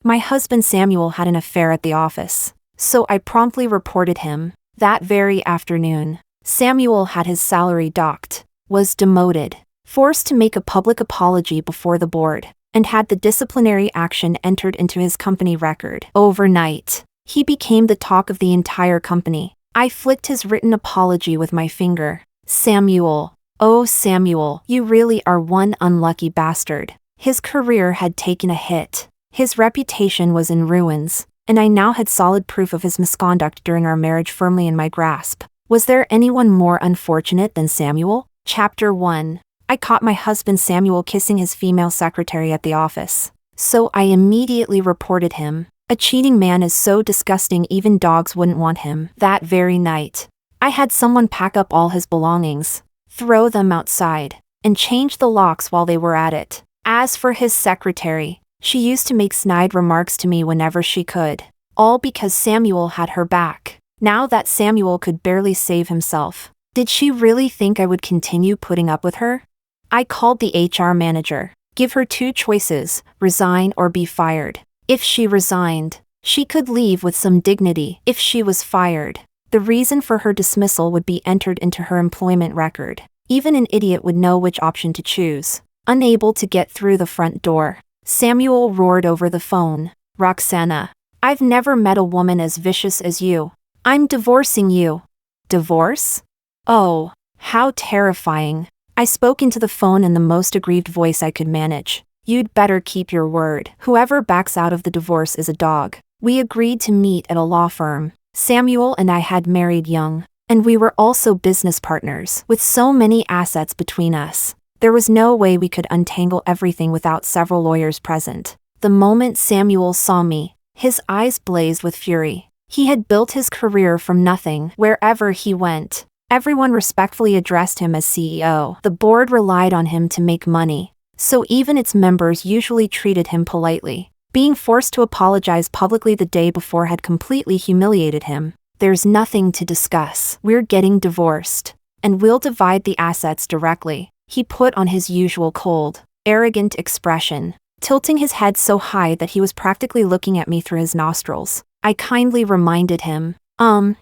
My husband Samuel had an affair at the office, so I promptly reported him. That very afternoon, Samuel had his salary docked, was demoted, forced to make a public apology before the board, and had the disciplinary action entered into his company record. Overnight, he became the talk of the entire company. I flicked his written apology with my finger. Samuel. Oh Samuel, you really are one unlucky bastard. His career had taken a hit. His reputation was in ruins, and I now had solid proof of his misconduct during our marriage firmly in my grasp. Was there anyone more unfortunate than Samuel? Chapter 1. I caught my husband Samuel kissing his female secretary at the office, so I immediately reported him. A cheating man is so disgusting even dogs wouldn't want him. That very night, I had someone pack up all his belongings, throw them outside, and change the locks while they were at it. As for his secretary, she used to make snide remarks to me whenever she could, all because Samuel had her back. Now that Samuel could barely save himself, did she really think I would continue putting up with her? I called the HR manager. Give her two choices, resign or be fired. If she resigned, she could leave with some dignity. If she was fired, the reason for her dismissal would be entered into her employment record. Even an idiot would know which option to choose. Unable to get through the front door, Samuel roared over the phone. Roxana, I've never met a woman as vicious as you. I'm divorcing you. Divorce? Oh, how terrifying. I spoke into the phone in the most aggrieved voice I could manage. You'd better keep your word. Whoever backs out of the divorce is a dog. We agreed to meet at a law firm. Samuel and I had married young, and we were also business partners. With so many assets between us, there was no way we could untangle everything without several lawyers present. The moment Samuel saw me, his eyes blazed with fury. He had built his career from nothing. Wherever he went, everyone respectfully addressed him as CEO. The board relied on him to make money, so even its members usually treated him politely. Being forced to apologize publicly the day before had completely humiliated him. There's nothing to discuss. We're getting divorced, and we'll divide the assets directly. He put on his usual cold, arrogant expression, tilting his head so high that he was practically looking at me through his nostrils. I kindly reminded him,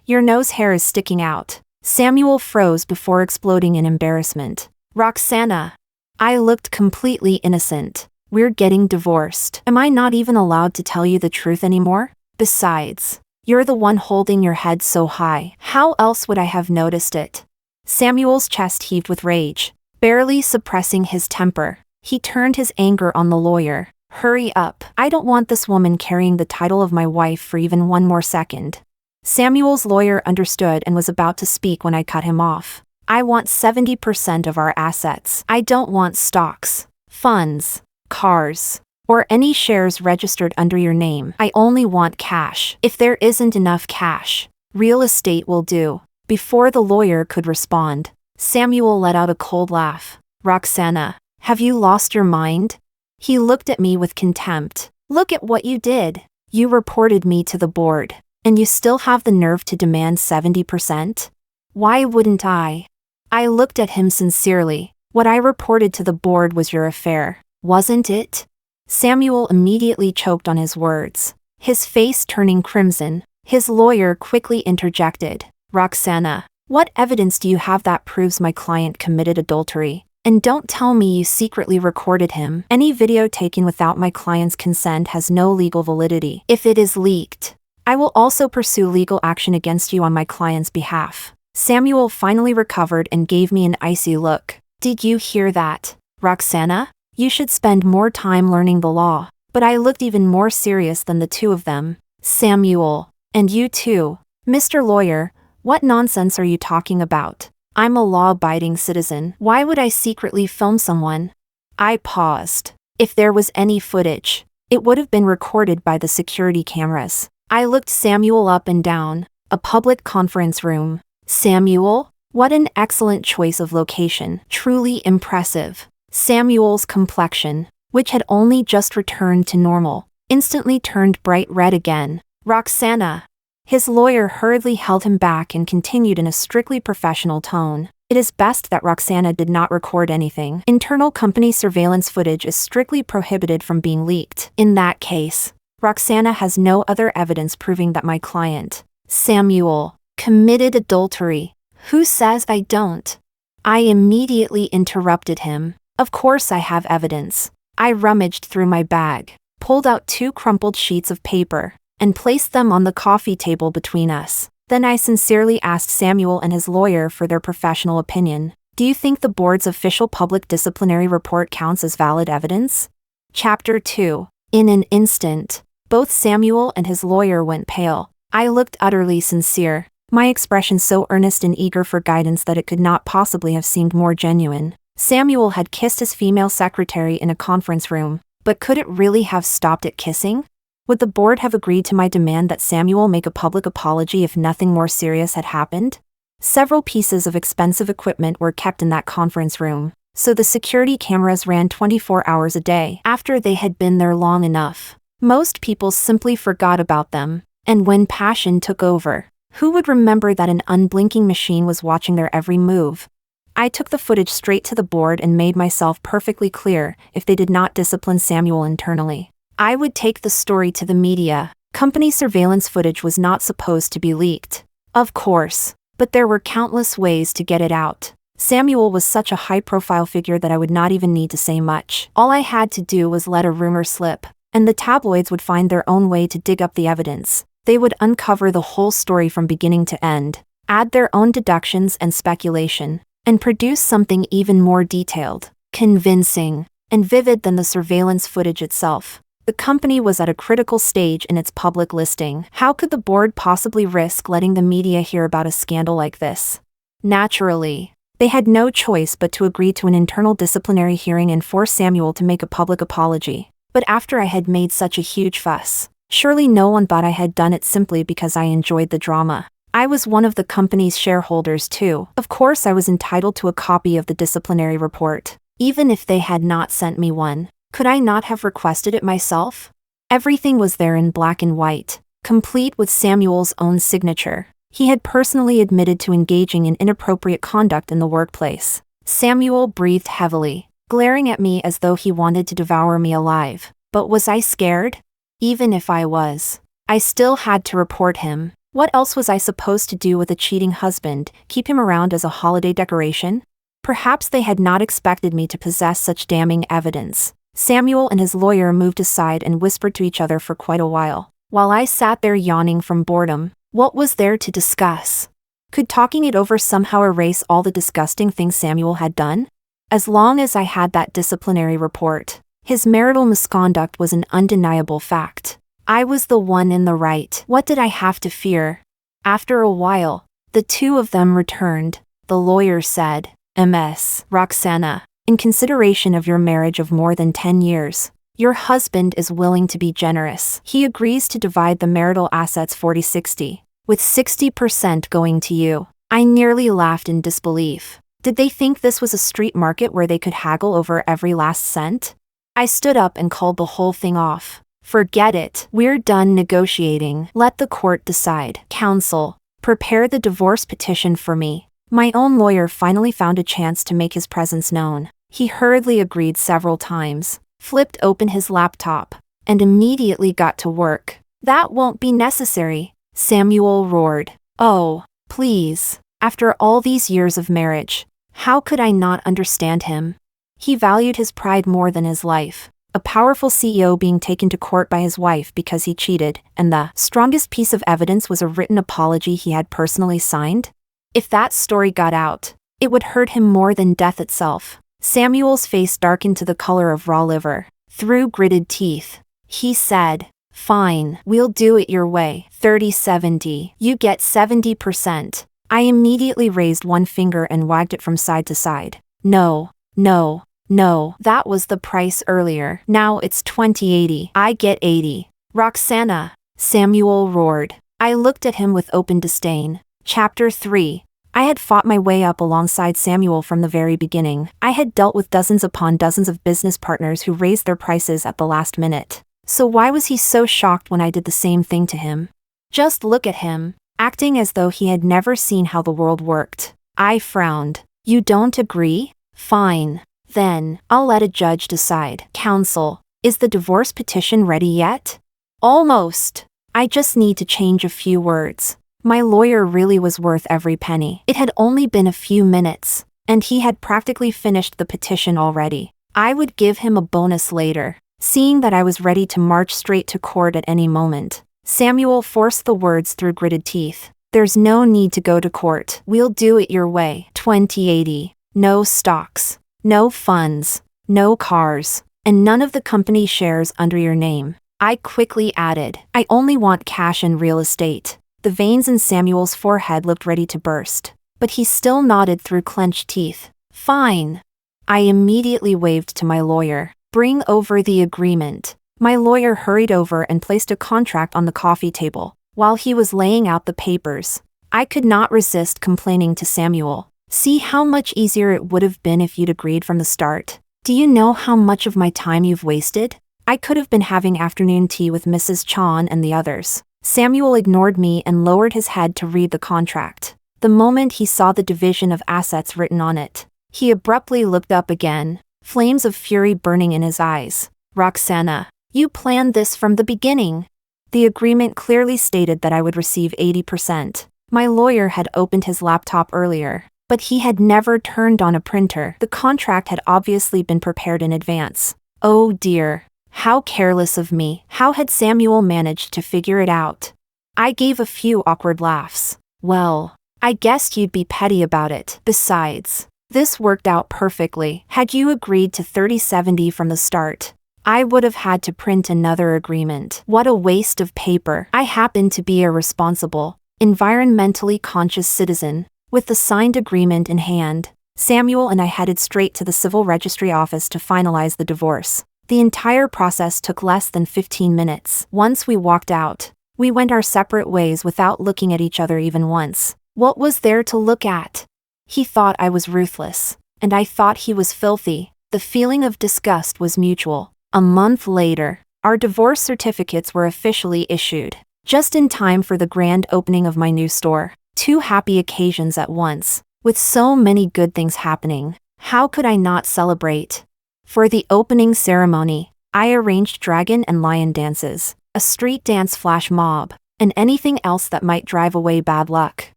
your nose hair is sticking out. Samuel froze before exploding in embarrassment. Roxana. I looked completely innocent. We're getting divorced. Am I not even allowed to tell you the truth anymore? Besides, you're the one holding your head so high. How else would I have noticed it? Samuel's chest heaved with rage, barely suppressing his temper. He turned his anger on the lawyer. Hurry up. I don't want this woman carrying the title of my wife for even one more second. Samuel's lawyer understood and was about to speak when I cut him off. I want 70% of our assets. I don't want stocks, funds, cars, or any shares registered under your name. I only want cash. If there isn't enough cash, real estate will do. Before the lawyer could respond, Samuel let out a cold laugh. Roxana, have you lost your mind? He looked at me with contempt. Look at what you did. You reported me to the board, and you still have the nerve to demand 70%? Why wouldn't I? I looked at him sincerely. What I reported to the board was your affair, wasn't it? Samuel immediately choked on his words, his face turning crimson. His lawyer quickly interjected. Roxana, what evidence do you have that proves my client committed adultery? And don't tell me you secretly recorded him. Any video taken without my client's consent has no legal validity. If it is leaked, I will also pursue legal action against you on my client's behalf. Samuel finally recovered and gave me an icy look. Did you hear that, Roxana? You should spend more time learning the law. But I looked even more serious than the two of them. Samuel, and you too. Mr. Lawyer, what nonsense are you talking about? I'm a law-abiding citizen. Why would I secretly film someone? I paused. If there was any footage, it would have been recorded by the security cameras. I looked Samuel up and down. A public conference room. Samuel? What an excellent choice of location. Truly impressive. Samuel's complexion, which had only just returned to normal, instantly turned bright red again. Roxana. His lawyer hurriedly held him back and continued in a strictly professional tone. It is best that Roxana did not record anything. Internal company surveillance footage is strictly prohibited from being leaked. In that case, Roxana has no other evidence proving that my client, Samuel, committed adultery. Who says I don't? I immediately interrupted him. Of course I have evidence. I rummaged through my bag, pulled out 2 crumpled sheets of paper, and placed them on the coffee table between us. Then I sincerely asked Samuel and his lawyer for their professional opinion. Do you think the board's official public disciplinary report counts as valid evidence? Chapter 2. In an instant, both Samuel and his lawyer went pale. I looked utterly sincere, my expression so earnest and eager for guidance that it could not possibly have seemed more genuine. Samuel had kissed his female secretary in a conference room, but could it really have stopped at kissing? Would the board have agreed to my demand that Samuel make a public apology if nothing more serious had happened? Several pieces of expensive equipment were kept in that conference room, so the security cameras ran 24 hours a day after they had been there long enough. Most people simply forgot about them, and when passion took over, who would remember that an unblinking machine was watching their every move? I took the footage straight to the board and made myself perfectly clear: if they did not discipline Samuel internally, I would take the story to the media. Company surveillance footage was not supposed to be leaked, of course, but there were countless ways to get it out. Samuel was such a high-profile figure that I would not even need to say much. All I had to do was let a rumor slip, and the tabloids would find their own way to dig up the evidence. They would uncover the whole story from beginning to end, add their own deductions and speculation, and produce something even more detailed, convincing, and vivid than the surveillance footage itself. The company was at a critical stage in its public listing. How could the board possibly risk letting the media hear about a scandal like this? Naturally, they had no choice but to agree to an internal disciplinary hearing and force Samuel to make a public apology. But after I had made such a huge fuss, surely no one thought I had done it simply because I enjoyed the drama. I was one of the company's shareholders too. Of course I was entitled to a copy of the disciplinary report, even if they had not sent me one. Could I not have requested it myself? Everything was there in black and white, complete with Samuel's own signature. He had personally admitted to engaging in inappropriate conduct in the workplace. Samuel breathed heavily, glaring at me as though he wanted to devour me alive. But was I scared? Even if I was, I still had to report him. What else was I supposed to do with a cheating husband? Keep him around as a holiday decoration? Perhaps they had not expected me to possess such damning evidence. Samuel and his lawyer moved aside and whispered to each other for quite a while, while I sat there yawning from boredom. What was there to discuss? Could talking it over somehow erase all the disgusting things Samuel had done? As long as I had that disciplinary report, his marital misconduct was an undeniable fact. I was the one in the right. What did I have to fear? After a while, the two of them returned. The lawyer said, "Ms. Roxana, in consideration of your marriage of more than 10 years, your husband is willing to be generous. He agrees to divide the marital assets 40-60, with 60% going to you." I nearly laughed in disbelief. Did they think this was a street market where they could haggle over every last cent? I stood up and called the whole thing off. Forget it. We're done negotiating. Let the court decide. Counsel, prepare the divorce petition for me. My own lawyer finally found a chance to make his presence known. He hurriedly agreed several times, flipped open his laptop, and immediately got to work. That won't be necessary, Samuel roared. Oh, please. After all these years of marriage, how could I not understand him? He valued his pride more than his life. A powerful CEO being taken to court by his wife because he cheated, and the strongest piece of evidence was a written apology he had personally signed? If that story got out, it would hurt him more than death itself. Samuel's face darkened to the color of raw liver. Through gritted teeth, he said, "Fine, we'll do it your way. 30-70. You get 70%. I immediately raised one finger and wagged it from side to side. No, no. No, that was the price earlier. Now it's 20-80. I get 80. Roxana, Samuel roared. I looked at him with open disdain. Chapter 3. I had fought my way up alongside Samuel from the very beginning. I had dealt with dozens upon dozens of business partners who raised their prices at the last minute. So why was he so shocked when I did the same thing to him? Just look at him, acting as though he had never seen how the world worked. I frowned. You don't agree? Fine. Then, I'll let a judge decide. Counsel, is the divorce petition ready yet? Almost. I just need to change a few words. My lawyer really was worth every penny. It had only been a few minutes, and he had practically finished the petition already. I would give him a bonus later. Seeing that I was ready to march straight to court at any moment, Samuel forced the words through gritted teeth. There's no need to go to court. We'll do it your way. 2080. No stocks. No funds. No cars. And none of the company shares under your name. I quickly added, I only want cash and real estate. The veins in Samuel's forehead looked ready to burst, but he still nodded through clenched teeth. Fine. I immediately waved to my lawyer. Bring over the agreement. My lawyer hurried over and placed a contract on the coffee table. While he was laying out the papers, I could not resist complaining to Samuel. See how much easier it would have been if you'd agreed from the start. Do you know how much of my time you've wasted? I could have been having afternoon tea with Mrs. Chan and the others. Samuel ignored me and lowered his head to read the contract. The moment he saw the division of assets written on it, he abruptly looked up again, flames of fury burning in his eyes. Roxana, you planned this from the beginning. The agreement clearly stated that I would receive 80%. My lawyer had opened his laptop earlier, but he had never turned on a printer. The contract had obviously been prepared in advance. Oh dear. How careless of me. How had Samuel managed to figure it out? I gave a few awkward laughs. Well, I guessed you'd be petty about it. Besides, this worked out perfectly. Had you agreed to 30/70 from the start, I would have had to print another agreement. What a waste of paper. I happen to be a responsible, environmentally conscious citizen. With the signed agreement in hand, Samuel and I headed straight to the civil registry office to finalize the divorce. The entire process took less than 15 minutes. Once we walked out, we went our separate ways without looking at each other even once. What was there to look at? He thought I was ruthless, and I thought he was filthy. The feeling of disgust was mutual. A month later, our divorce certificates were officially issued, just in time for the grand opening of my new store. 2 happy occasions at once. With so many good things happening, how could I not celebrate? For the opening ceremony, I arranged dragon and lion dances, a street dance flash mob, and anything else that might drive away bad luck.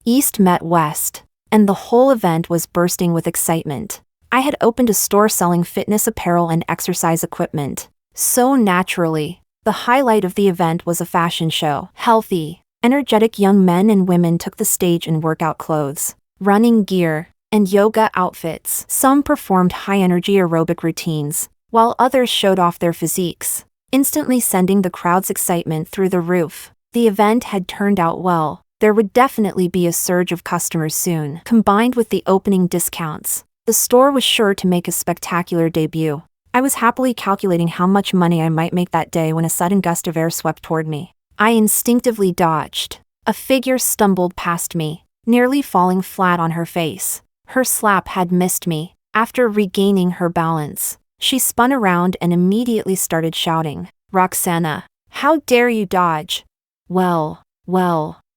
East met West, and the whole event was bursting with excitement. I had opened a store selling fitness apparel and exercise equipment. So naturally, the highlight of the event was a fashion show. Healthy, energetic young men and women took the stage in workout clothes, running gear, and yoga outfits. Some performed high-energy aerobic routines, while others showed off their physiques, instantly sending the crowd's excitement through the roof. The event had turned out well. There would definitely be a surge of customers soon. Combined with the opening discounts, the store was sure to make a spectacular debut. I was happily calculating how much money I might make that day when a sudden gust of air swept toward me. I instinctively dodged. A figure stumbled past me, nearly falling flat on her face. Her slap had missed me. After regaining her balance, she spun around and immediately started shouting, Roxana, how dare you dodge? Well,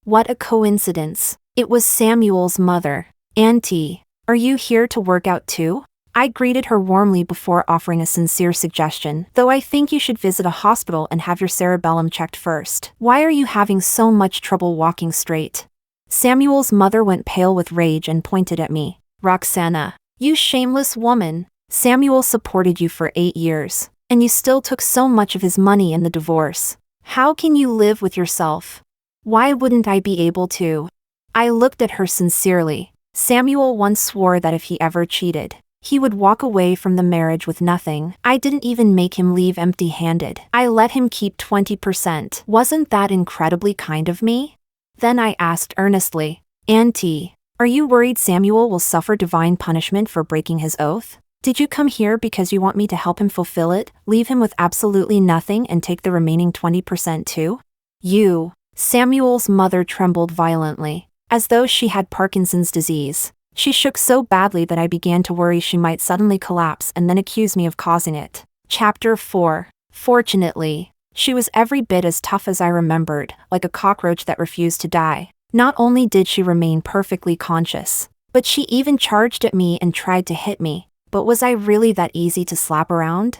what a coincidence. It was Samuel's mother. Auntie, are you here to work out too? I greeted her warmly before offering a sincere suggestion, though I think you should visit a hospital and have your cerebellum checked first. Why are you having so much trouble walking straight? Samuel's mother went pale with rage and pointed at me. Roxana, you shameless woman. Samuel supported you for 8 years, and you still took so much of his money in the divorce. How can you live with yourself? Why wouldn't I be able to? I looked at her sincerely. Samuel once swore that if he ever cheated, he would walk away from the marriage with nothing. I didn't even make him leave empty-handed. I let him keep 20%. Wasn't that incredibly kind of me? Then I asked earnestly, Auntie, are you worried Samuel will suffer divine punishment for breaking his oath? Did you come here because you want me to help him fulfill it, leave him with absolutely nothing and take the remaining 20% too? You. Samuel's mother trembled violently, as though she had Parkinson's disease. She shook so badly that I began to worry she might suddenly collapse and then accuse me of causing it. Chapter 4. Fortunately, she was every bit as tough as I remembered, like a cockroach that refused to die. Not only did she remain perfectly conscious, but she even charged at me and tried to hit me. But was I really that easy to slap around?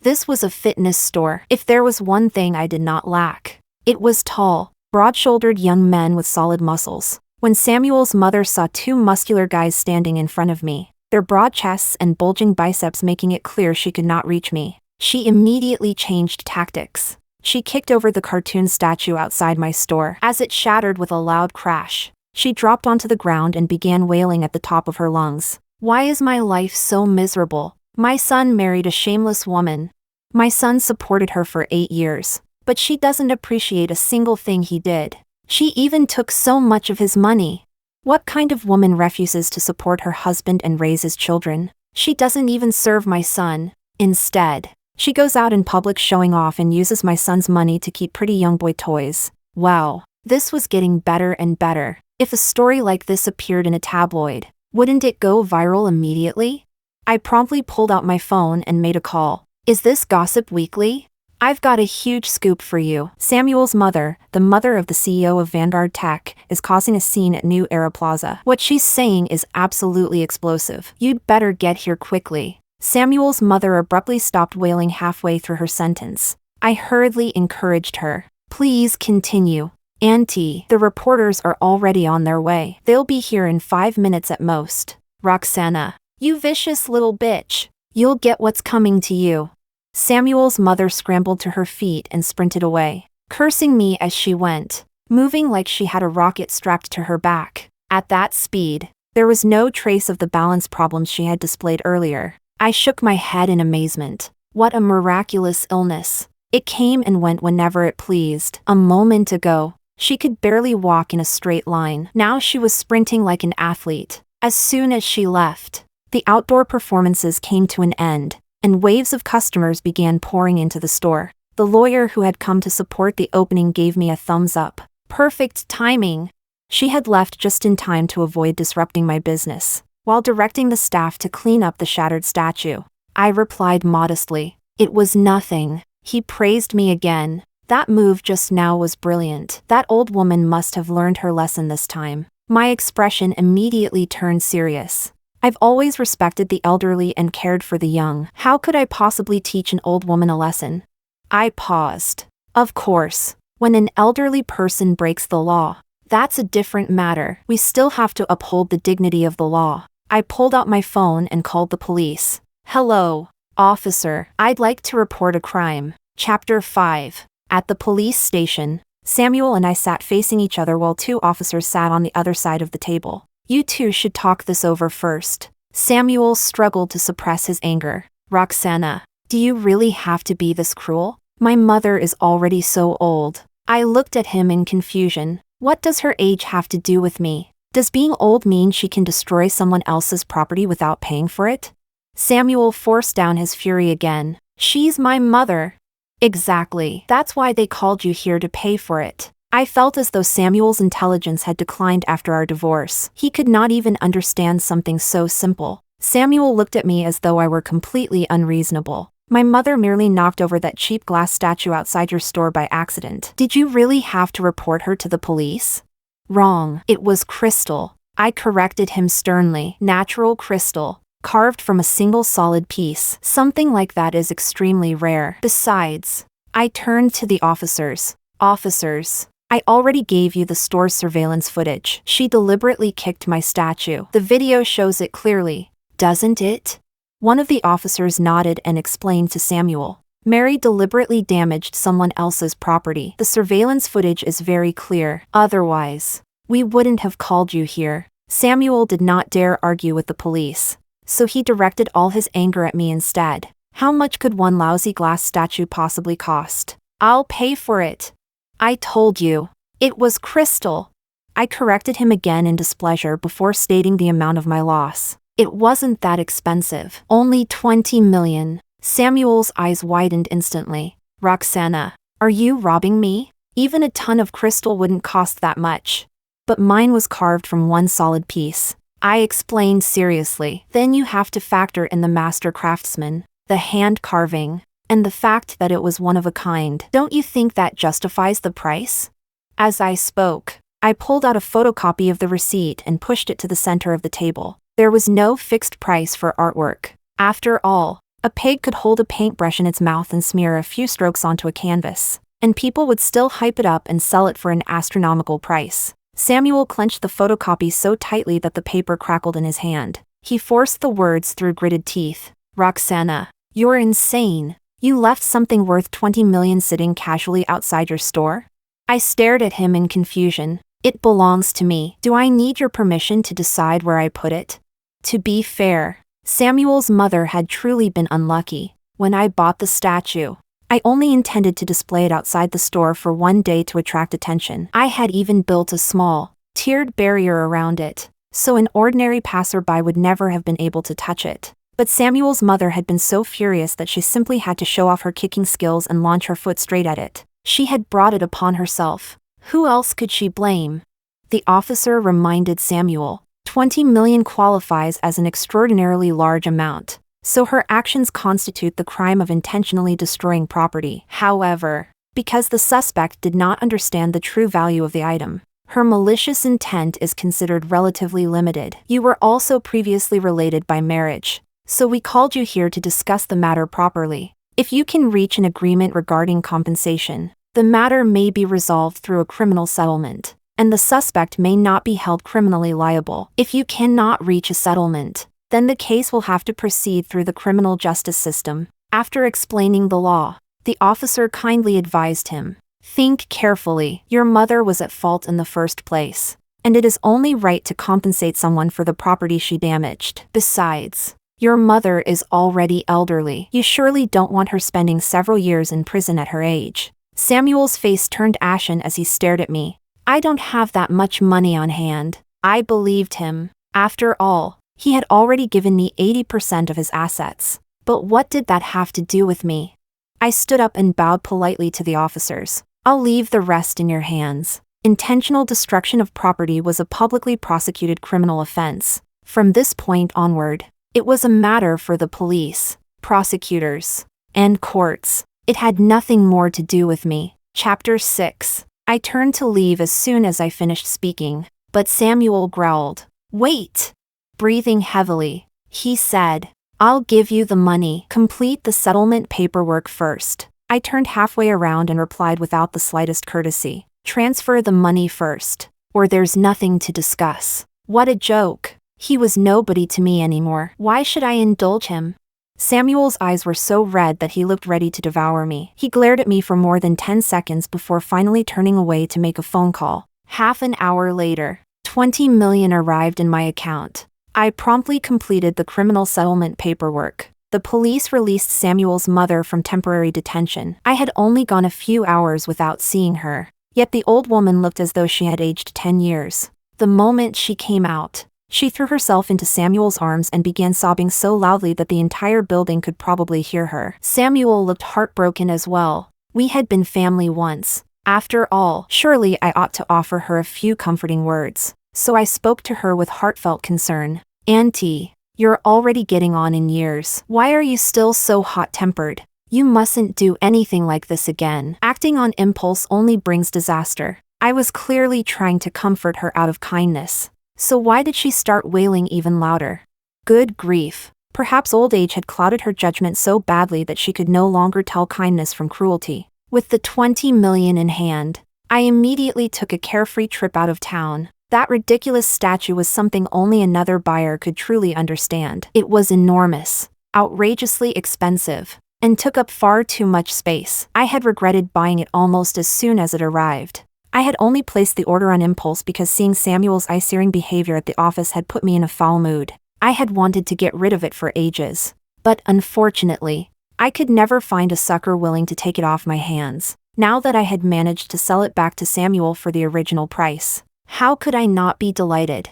This was a fitness store. If there was one thing I did not lack, it was tall, broad-shouldered young men with solid muscles. When Samuel's mother saw two muscular guys standing in front of me, their broad chests and bulging biceps making it clear she could not reach me, she immediately changed tactics. She kicked over the cartoon statue outside my store. As it shattered with a loud crash, she dropped onto the ground and began wailing at the top of her lungs. Why is my life so miserable? My son married a shameless woman. My son supported her for 8 years, but she doesn't appreciate a single thing he did. She even took so much of his money. What kind of woman refuses to support her husband and raise his children? She doesn't even serve my son. Instead, she goes out in public showing off and uses my son's money to keep pretty young boy toys. Wow, this was getting better and better. If a story like this appeared in a tabloid, wouldn't it go viral immediately? I promptly pulled out my phone and made a call. Is this Gossip Weekly? I've got a huge scoop for you. Samuel's mother, the mother of the CEO of Vanguard Tech, is causing a scene at New Era Plaza. What she's saying is absolutely explosive. You'd better get here quickly. Samuel's mother abruptly stopped wailing halfway through her sentence. I hurriedly encouraged her. Please continue. Auntie, the reporters are already on their way. They'll be here in 5 minutes at most. Roxana, you vicious little bitch. You'll get what's coming to you. Samuel's mother scrambled to her feet and sprinted away, cursing me as she went, moving like she had a rocket strapped to her back. At that speed, there was no trace of the balance problems she had displayed earlier. I shook my head in amazement. What a miraculous illness. It came and went whenever it pleased. A moment ago, she could barely walk in a straight line. Now she was sprinting like an athlete. As soon as she left, the outdoor performances came to an end, and waves of customers began pouring into the store. The lawyer who had come to support the opening gave me a thumbs up. Perfect timing. She had left just in time to avoid disrupting my business, while directing the staff to clean up the shattered statue. I replied modestly, "It was nothing." He praised me again. That move just now was brilliant. That old woman must have learned her lesson this time. My expression immediately turned serious. I've always respected the elderly and cared for the young. How could I possibly teach an old woman a lesson? I paused. Of course, when an elderly person breaks the law, that's a different matter. We still have to uphold the dignity of the law. I pulled out my phone and called the police. Hello, officer. I'd like to report a crime. Chapter 5. At the police station, Samuel and I sat facing each other while two officers sat on the other side of the table. You two should talk this over first. Samuel struggled to suppress his anger. Roxana, do you really have to be this cruel? My mother is already so old. I looked at him in confusion. What does her age have to do with me? Does being old mean she can destroy someone else's property without paying for it? Samuel forced down his fury again. She's my mother. Exactly. That's why they called you here to pay for it. I felt as though Samuel's intelligence had declined after our divorce. He could not even understand something so simple. Samuel looked at me as though I were completely unreasonable. My mother merely knocked over that cheap glass statue outside your store by accident. Did you really have to report her to the police? Wrong. It was crystal. I corrected him sternly. Natural crystal, carved from a single solid piece. Something like that is extremely rare. Besides, I turned to the officers. Officers, I already gave you the store's surveillance footage. She deliberately kicked my statue. The video shows it clearly, doesn't it? One of the officers nodded and explained to Samuel. Mary deliberately damaged someone else's property. The surveillance footage is very clear. Otherwise, we wouldn't have called you here. Samuel did not dare argue with the police, so he directed all his anger at me instead. How much could one lousy glass statue possibly cost? I'll pay for it. I told you. It was crystal. I corrected him again in displeasure before stating the amount of my loss. It wasn't that expensive. Only 20 million. Samuel's eyes widened instantly. Roxana, are you robbing me? Even a ton of crystal wouldn't cost that much. But mine was carved from one solid piece. I explained seriously. Then you have to factor in the master craftsman, the hand carving, and the fact that it was one of a kind. Don't you think that justifies the price? As I spoke, I pulled out a photocopy of the receipt and pushed it to the center of the table. There was no fixed price for artwork. After all, A pig could hold a paintbrush in its mouth and smear a few strokes onto a canvas, and people would still hype it up and sell it for an astronomical price. Samuel clenched the photocopy so tightly that the paper crackled in his hand. He forced the words through gritted teeth. Roxana, you're insane. You left something worth 20 million sitting casually outside your store? I stared at him in confusion. It belongs to me. Do I need your permission to decide where I put it? To be fair, Samuel's mother had truly been unlucky. When I bought the statue, I only intended to display it outside the store for one day to attract attention. I had even built a small, tiered barrier around it, so an ordinary passerby would never have been able to touch it. But Samuel's mother had been so furious that she simply had to show off her kicking skills and launch her foot straight at it. She had brought it upon herself. Who else could she blame? The officer reminded Samuel, 20 million qualifies as an extraordinarily large amount, so her actions constitute the crime of intentionally destroying property. However, because the suspect did not understand the true value of the item, her malicious intent is considered relatively limited. You were also previously related by marriage, so we called you here to discuss the matter properly. If you can reach an agreement regarding compensation, the matter may be resolved through a criminal settlement, and the suspect may not be held criminally liable. If you cannot reach a settlement, then the case will have to proceed through the criminal justice system. After explaining the law, the officer kindly advised him, think carefully. Your mother was at fault in the first place, and it is only right to compensate someone for the property she damaged. Besides, your mother is already elderly. You surely don't want her spending several years in prison at her age. Samuel's face turned ashen as he stared at me. I don't have that much money on hand. I believed him. After all, he had already given me 80% of his assets. But what did that have to do with me? I stood up and bowed politely to the officers. I'll leave the rest in your hands. Intentional destruction of property was a publicly prosecuted criminal offense. From this point onward, it was a matter for the police, prosecutors, and courts. It had nothing more to do with me. Chapter 6. I turned to leave as soon as I finished speaking, but Samuel growled. Wait! Breathing heavily, he said, I'll give you the money. Complete the settlement paperwork first. I turned halfway around and replied without the slightest courtesy. Transfer the money first, or there's nothing to discuss. What a joke. He was nobody to me anymore. Why should I indulge him? Samuel's eyes were so red that he looked ready to devour me. He glared at me for more than 10 seconds before finally turning away to make a phone call. Half an hour later, 20 million arrived in my account. I promptly completed the criminal settlement paperwork. The police released Samuel's mother from temporary detention. I had only gone a few hours without seeing her, yet the old woman looked as though she had aged 10 years. The moment she came out, she threw herself into Samuel's arms and began sobbing so loudly that the entire building could probably hear her. Samuel looked heartbroken as well. We had been family once. After all, surely I ought to offer her a few comforting words. So I spoke to her with heartfelt concern. Auntie, you're already getting on in years. Why are you still so hot-tempered? You mustn't do anything like this again. Acting on impulse only brings disaster. I was clearly trying to comfort her out of kindness. So why did she start wailing even louder? Good grief. Perhaps old age had clouded her judgment so badly that she could no longer tell kindness from cruelty. With the 20 million in hand, I immediately took a carefree trip out of town. That ridiculous statue was something only another buyer could truly understand. It was enormous, outrageously expensive, and took up far too much space. I had regretted buying it almost as soon as it arrived. I had only placed the order on impulse because seeing Samuel's eye-searing behavior at the office had put me in a foul mood. I had wanted to get rid of it for ages. But unfortunately, I could never find a sucker willing to take it off my hands. Now that I had managed to sell it back to Samuel for the original price, how could I not be delighted?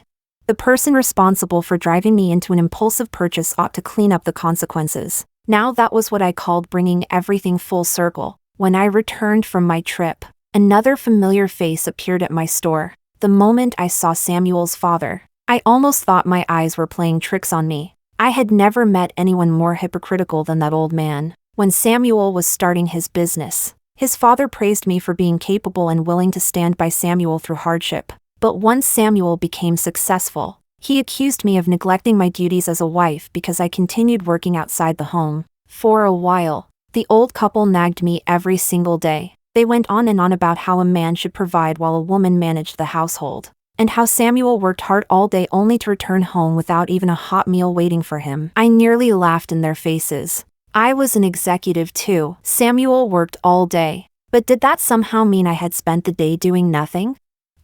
The person responsible for driving me into an impulsive purchase ought to clean up the consequences. Now that was what I called bringing everything full circle. When I returned from my trip, another familiar face appeared at my store. The moment I saw Samuel's father, I almost thought my eyes were playing tricks on me. I had never met anyone more hypocritical than that old man. When Samuel was starting his business, his father praised me for being capable and willing to stand by Samuel through hardship. But once Samuel became successful, he accused me of neglecting my duties as a wife because I continued working outside the home. For a while, the old couple nagged me every single day. They went on and on about how a man should provide while a woman managed the household, and how Samuel worked hard all day only to return home without even a hot meal waiting for him. I nearly laughed in their faces. I was an executive too. Samuel worked all day. But did that somehow mean I had spent the day doing nothing?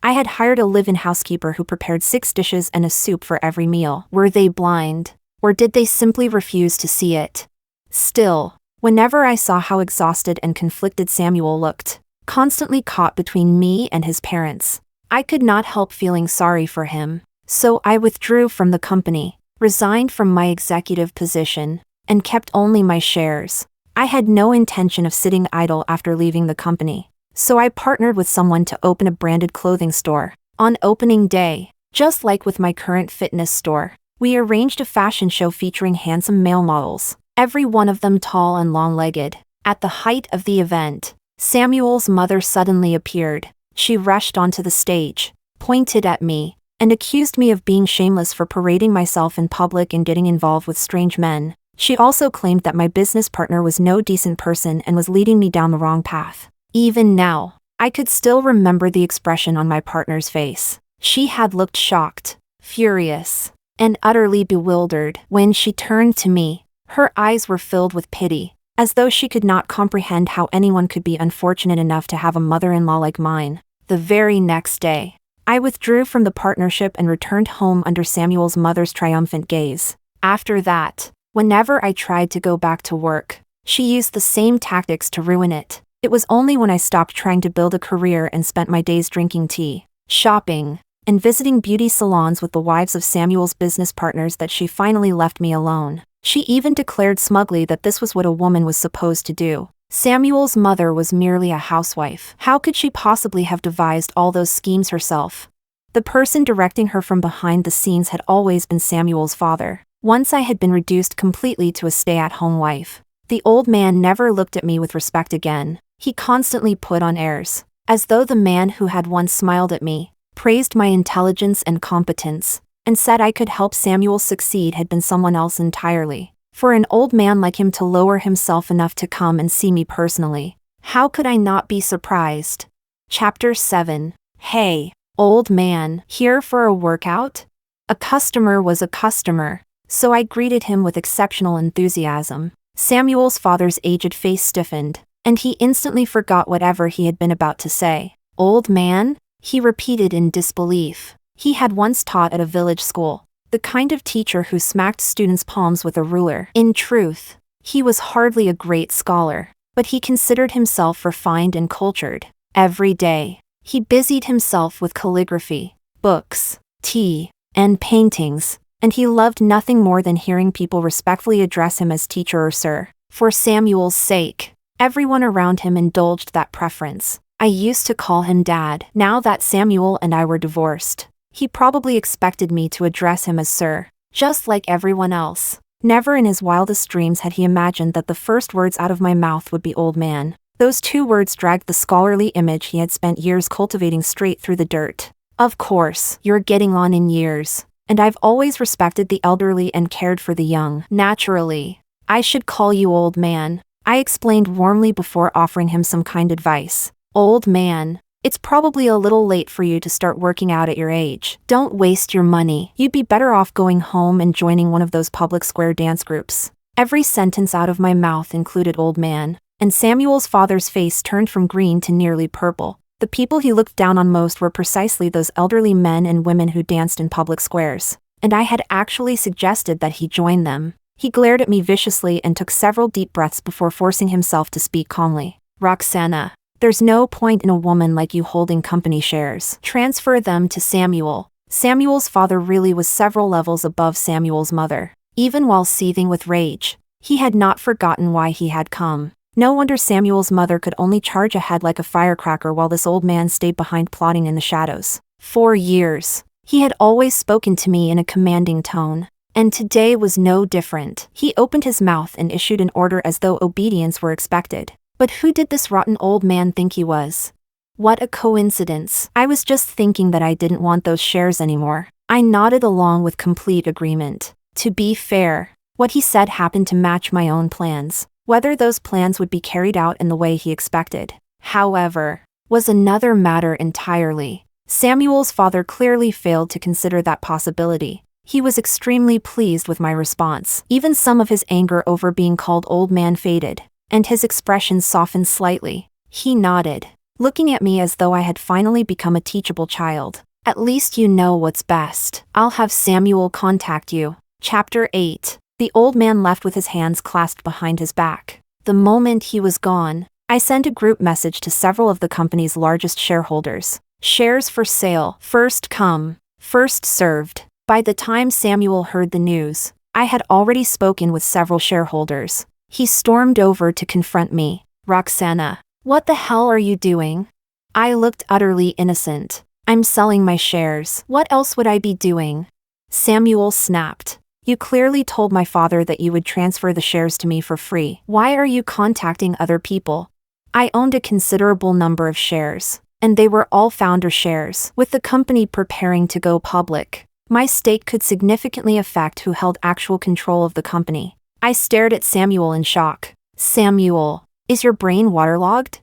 I had hired a live-in housekeeper who prepared 6 dishes and a soup for every meal. Were they blind? Or did they simply refuse to see it? Still, whenever I saw how exhausted and conflicted Samuel looked, constantly caught between me and his parents, I could not help feeling sorry for him. So I withdrew from the company, resigned from my executive position, and kept only my shares. I had no intention of sitting idle after leaving the company, so I partnered with someone to open a branded clothing store. On opening day, just like with my current fitness store, we arranged a fashion show featuring handsome male models, every one of them tall and long-legged. At the height of the event, Samuel's mother suddenly appeared. She rushed onto the stage, pointed at me, and accused me of being shameless for parading myself in public and getting involved with strange men. She also claimed that my business partner was no decent person and was leading me down the wrong path. Even now, I could still remember the expression on my partner's face. She had looked shocked, furious, and utterly bewildered. When she turned to me, her eyes were filled with pity, as though she could not comprehend how anyone could be unfortunate enough to have a mother-in-law like mine. The very next day, I withdrew from the partnership and returned home under Samuel's mother's triumphant gaze. After that, whenever I tried to go back to work, she used the same tactics to ruin it. It was only when I stopped trying to build a career and spent my days drinking tea, shopping, and visiting beauty salons with the wives of Samuel's business partners that she finally left me alone. She even declared smugly that this was what a woman was supposed to do. Samuel's mother was merely a housewife. How could she possibly have devised all those schemes herself? The person directing her from behind the scenes had always been Samuel's father. Once I had been reduced completely to a stay-at-home wife, the old man never looked at me with respect again. He constantly put on airs, as though the man who had once smiled at me, praised my intelligence and competence, and said I could help Samuel succeed had been someone else entirely. For an old man like him to lower himself enough to come and see me personally, how could I not be surprised? Chapter 7. Hey, old man, here for a workout? A customer was a customer, so I greeted him with exceptional enthusiasm. Samuel's father's aged face stiffened, and he instantly forgot whatever he had been about to say. Old man? He repeated in disbelief. He had once taught at a village school, the kind of teacher who smacked students' palms with a ruler. In truth, he was hardly a great scholar, but he considered himself refined and cultured. Every day, he busied himself with calligraphy, books, tea, and paintings, and he loved nothing more than hearing people respectfully address him as teacher or sir. For Samuel's sake, everyone around him indulged that preference. I used to call him Dad. Now that Samuel and I were divorced, he probably expected me to address him as sir, just like everyone else. Never in his wildest dreams had he imagined that the first words out of my mouth would be old man. Those 2 words dragged the scholarly image he had spent years cultivating straight through the dirt. Of course, you're getting on in years, and I've always respected the elderly and cared for the young. Naturally, I should call you old man, I explained warmly before offering him some kind advice. Old man, it's probably a little late for you to start working out at your age. Don't waste your money. You'd be better off going home and joining one of those public square dance groups. Every sentence out of my mouth included old man, and Samuel's father's face turned from green to nearly purple. The people he looked down on most were precisely those elderly men and women who danced in public squares, and I had actually suggested that he join them. He glared at me viciously and took several deep breaths before forcing himself to speak calmly. Roxana, there's no point in a woman like you holding company shares. Transfer them to Samuel. Samuel's father really was several levels above Samuel's mother. Even while seething with rage, he had not forgotten why he had come. No wonder Samuel's mother could only charge ahead like a firecracker while this old man stayed behind plotting in the shadows. For years, he had always spoken to me in a commanding tone, and today was no different. He opened his mouth and issued an order as though obedience were expected. But who did this rotten old man think he was? What a coincidence. I was just thinking that I didn't want those shares anymore. I nodded along with complete agreement. To be fair, What he said happened to match my own plans. Whether those plans would be carried out in the way he expected, however, was another matter entirely. Samuel's father clearly failed to consider that possibility. He was extremely pleased with my response. Even some of his anger over being called old man faded, and his expression softened slightly. He nodded, looking at me as though I had finally become a teachable child. At least you know what's best. I'll have Samuel contact you. Chapter 8. The old man left with his hands clasped behind his back. The moment he was gone, I sent a group message to several of the company's largest shareholders. Shares for sale, first come, first served. By the time Samuel heard the news, I had already spoken with several shareholders. He stormed over to confront me. Roxana, what the hell are you doing? I looked utterly innocent. I'm selling my shares. What else would I be doing? Samuel snapped. You clearly told my father that you would transfer the shares to me for free. Why are you contacting other people? I owned a considerable number of shares, and they were all founder shares. With the company preparing to go public, my stake could significantly affect who held actual control of the company. I stared at Samuel in shock. Samuel, is your brain waterlogged?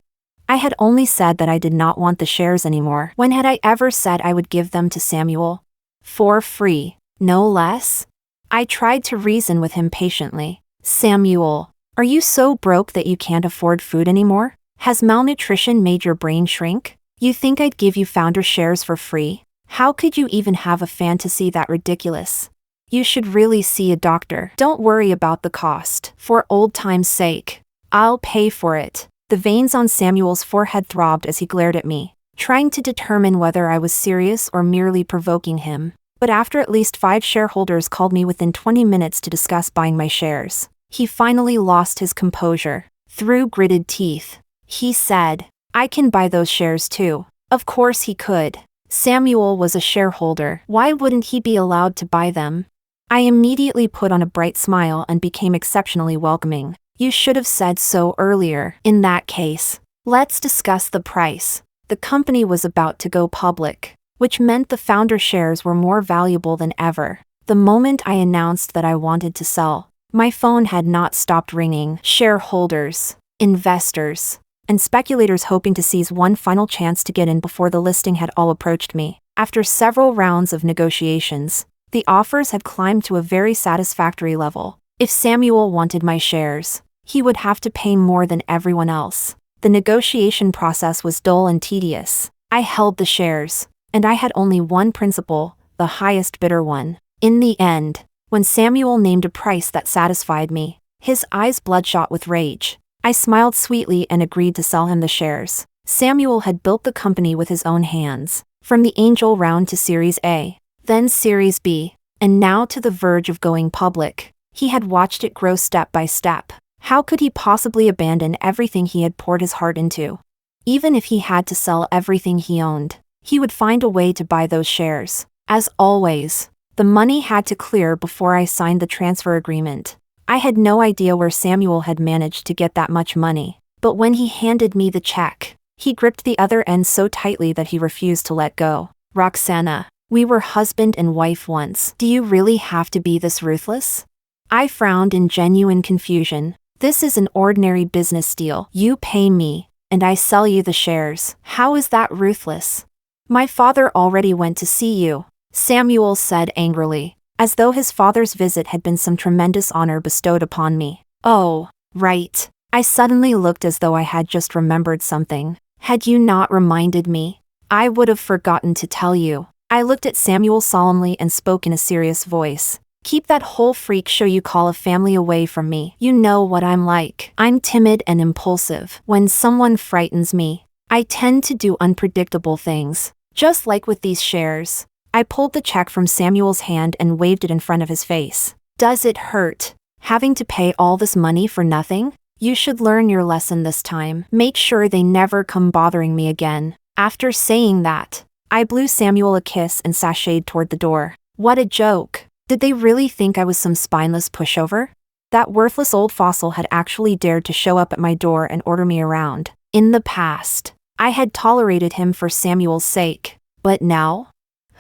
I had only said that I did not want the shares anymore. When had I ever said I would give them to Samuel? For free, no less? I tried to reason with him patiently. Samuel, are you so broke that you can't afford food anymore? Has malnutrition made your brain shrink? You think I'd give you founder shares for free? How could you even have a fantasy that ridiculous? You should really see a doctor. Don't worry about the cost. For old time's sake, I'll pay for it. The veins on Samuel's forehead throbbed as he glared at me, trying to determine whether I was serious or merely provoking him. But after at least 5 shareholders called me within 20 minutes to discuss buying my shares, he finally lost his composure. Through gritted teeth, he said, I can buy those shares too. Of course he could. Samuel was a shareholder. Why wouldn't he be allowed to buy them? I immediately put on a bright smile and became exceptionally welcoming. You should have said so earlier. In that case, let's discuss the price. The company was about to go public, which meant the founder shares were more valuable than ever. The moment I announced that I wanted to sell, my phone had not stopped ringing. Shareholders, investors, and speculators hoping to seize one final chance to get in before the listing had all approached me. After several rounds of negotiations, the offers had climbed to a very satisfactory level. If Samuel wanted my shares, he would have to pay more than everyone else. The negotiation process was dull and tedious. I held the shares, and I had only one principal, the highest bidder one. In the end, when Samuel named a price that satisfied me, his eyes bloodshot with rage, I smiled sweetly and agreed to sell him the shares. Samuel had built the company with his own hands, from the angel round to Series A, then Series B, and now to the verge of going public. He had watched it grow step by step. How could he possibly abandon everything he had poured his heart into? Even if he had to sell everything he owned, he would find a way to buy those shares. As always, the money had to clear before I signed the transfer agreement. I had no idea where Samuel had managed to get that much money, but when he handed me the check, he gripped the other end so tightly that he refused to let go. Roxana, we were husband and wife once. Do you really have to be this ruthless? I frowned in genuine confusion. This is an ordinary business deal. You pay me, and I sell you the shares. How is that ruthless? My father already went to see you, Samuel said angrily, as though his father's visit had been some tremendous honor bestowed upon me. Oh, right. I suddenly looked as though I had just remembered something. Had you not reminded me, I would have forgotten to tell you. I looked at Samuel solemnly and spoke in a serious voice. Keep that whole freak show you call a family away from me. You know what I'm like. I'm timid and impulsive. When someone frightens me, I tend to do unpredictable things. Just like with these shares. I pulled the check from Samuel's hand and waved it in front of his face. Does it hurt, having to pay all this money for nothing? You should learn your lesson this time. Make sure they never come bothering me again. After saying that, I blew Samuel a kiss and sashayed toward the door. What a joke. Did they really think I was some spineless pushover? That worthless old fossil had actually dared to show up at my door and order me around. In the past, I had tolerated him for Samuel's sake. But now?